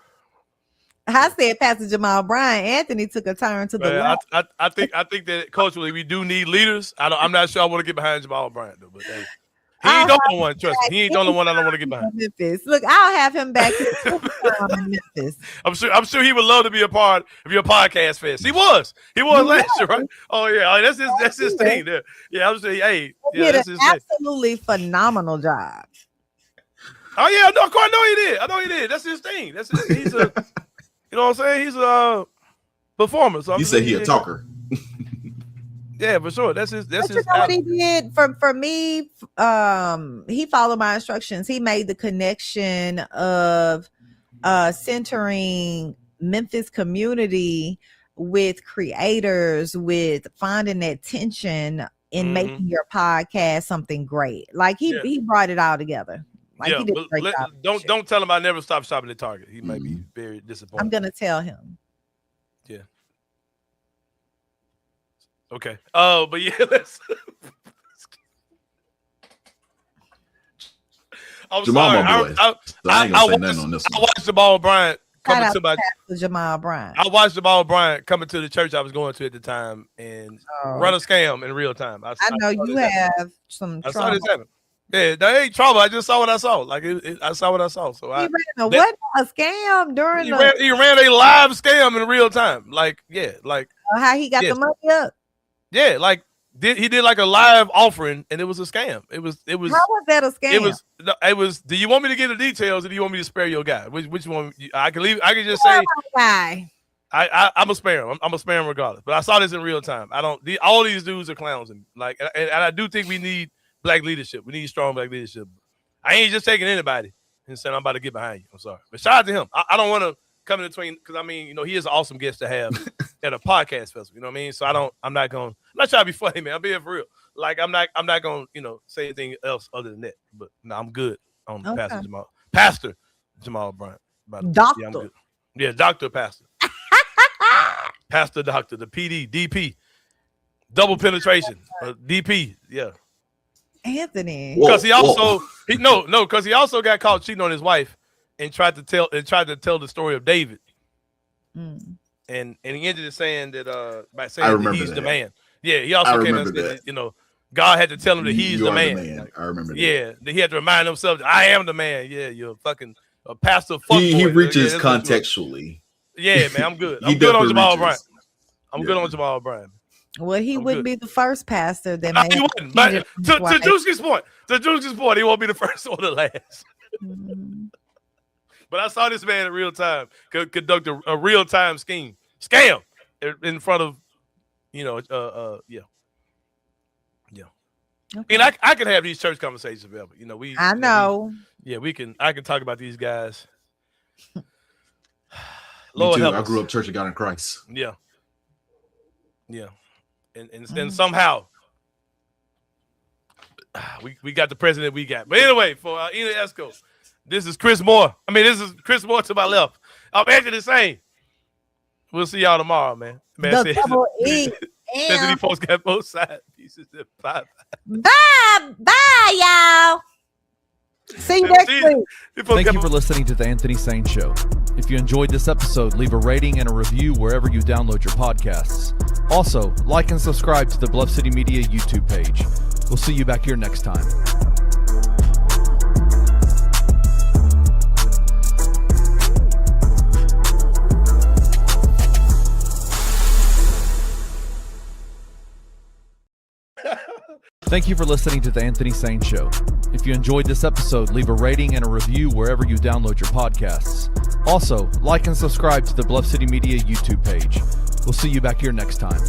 I said Pastor Jamal Bryant. Anthony took a turn to the left. I think that culturally we do need leaders. I'm not sure I want to get behind Jamal Bryant though, but hey, he ain't the only one. Trust me, he ain't the only one I don't want to get behind. Memphis. Look, I'll have him back in Memphis. I'm sure he would love to be a part of your podcast fest. He was last year, right? Oh yeah, that's his thing there. Yeah, I'm saying, hey, yeah, that's his thing. Absolutely phenomenal job. Oh yeah, no, I know he did. That's his thing. He's a, you know what I'm saying? He's a performer. So you say he a talker. Yeah, for sure. That's his. But you know what he did for me? He followed my instructions. He made the connection of centering Memphis community with creators, with finding that tension in making your podcast something great. Like he brought it all together. Like he did a great job. Don't tell him I never stopped shopping at Target. He might be very disappointed. I'm gonna tell him. Yeah. Okay. Oh, but yeah, let's. I'm Jamal, sorry. my boy. I ain't gonna say nothing on this one. I watched Jamal Bryant coming to my. Jamal Bryant. I watched Jamal Bryant coming to the church I was going to at the time and run a scam in real time. I know you have some. I saw this happen. Yeah, that ain't trouble. I just saw what I saw. Like I saw what I saw. So he ran a scam during he ran a live scam in real time. Like how he got the money up. Yeah, like he did like a live offering and it was a scam. It was how was that a scam? It was. Do you want me to get the details or do you want me to spare your guy? Which one? I can leave. I can just say guy. I'm a spare him. I'm a spare him regardless. But I saw this in real time. All these dudes are clowns and and I do think we need black leadership. We need strong black leadership. I ain't just taking anybody and saying I'm about to get behind you. I'm sorry. But shout out to him. I don't want to come in between because I mean, he is an awesome guest to have at a podcast festival. You know what I mean? So I'm not trying to be funny, man. I'm being for real. Like I'm not gonna, say anything else other than that. But no, I'm good on Pastor Jamal Bryant. Doctor. Yeah, I'm good. Yeah, Dr. Pastor. Pastor Doctor, the PD, DP. Double penetration. DP, yeah. Anthony. Because he also because he also got caught cheating on his wife and tried to tell the story of David. And he ended up saying that by saying that he's the man. Yeah, he also came and said that, God had to tell him that he's the man. Like, I remember that. Yeah, he had to remind himself that I am the man. Yeah, you're fucking a pastor. He reaches contextually. Yeah, man, I'm good. I'm good on Jamal Bryant. I'm good on Jamal Bryant. Well, he I'm wouldn't good. be the first pastor that No, may he have wouldn't. But cheated on his to wife. Drewski's point, he won't be the first or the last. Mhm. But I saw this man in real time conduct a real time scam in front of, yeah. Okay. And I can have these church conversations forever. I know. I can talk about these guys. Me Lord too. help I us. grew up Church of God in Christ. Yeah. And somehow we got the president we got. But anyway, for Ina Esco, this is Chris Moore. This is Chris Moore to my left. I'm Anthony Sain. We'll see y'all tomorrow, man. Man The double E. says these folks got both side pieces. Bye. Bye, y'all. See you next week. Thank you for listening to The Anthony Sain Show. If you enjoyed this episode, leave a rating and a review wherever you download your podcasts. Also, like and subscribe to the Bluff City Media YouTube page. We'll see you back here next time. Thank you for listening to The Anthony Sain Show. If you enjoyed this episode, leave a rating and a review wherever you download your podcasts. Also, like and subscribe to the Bluff City Media YouTube page. We'll see you back here next time.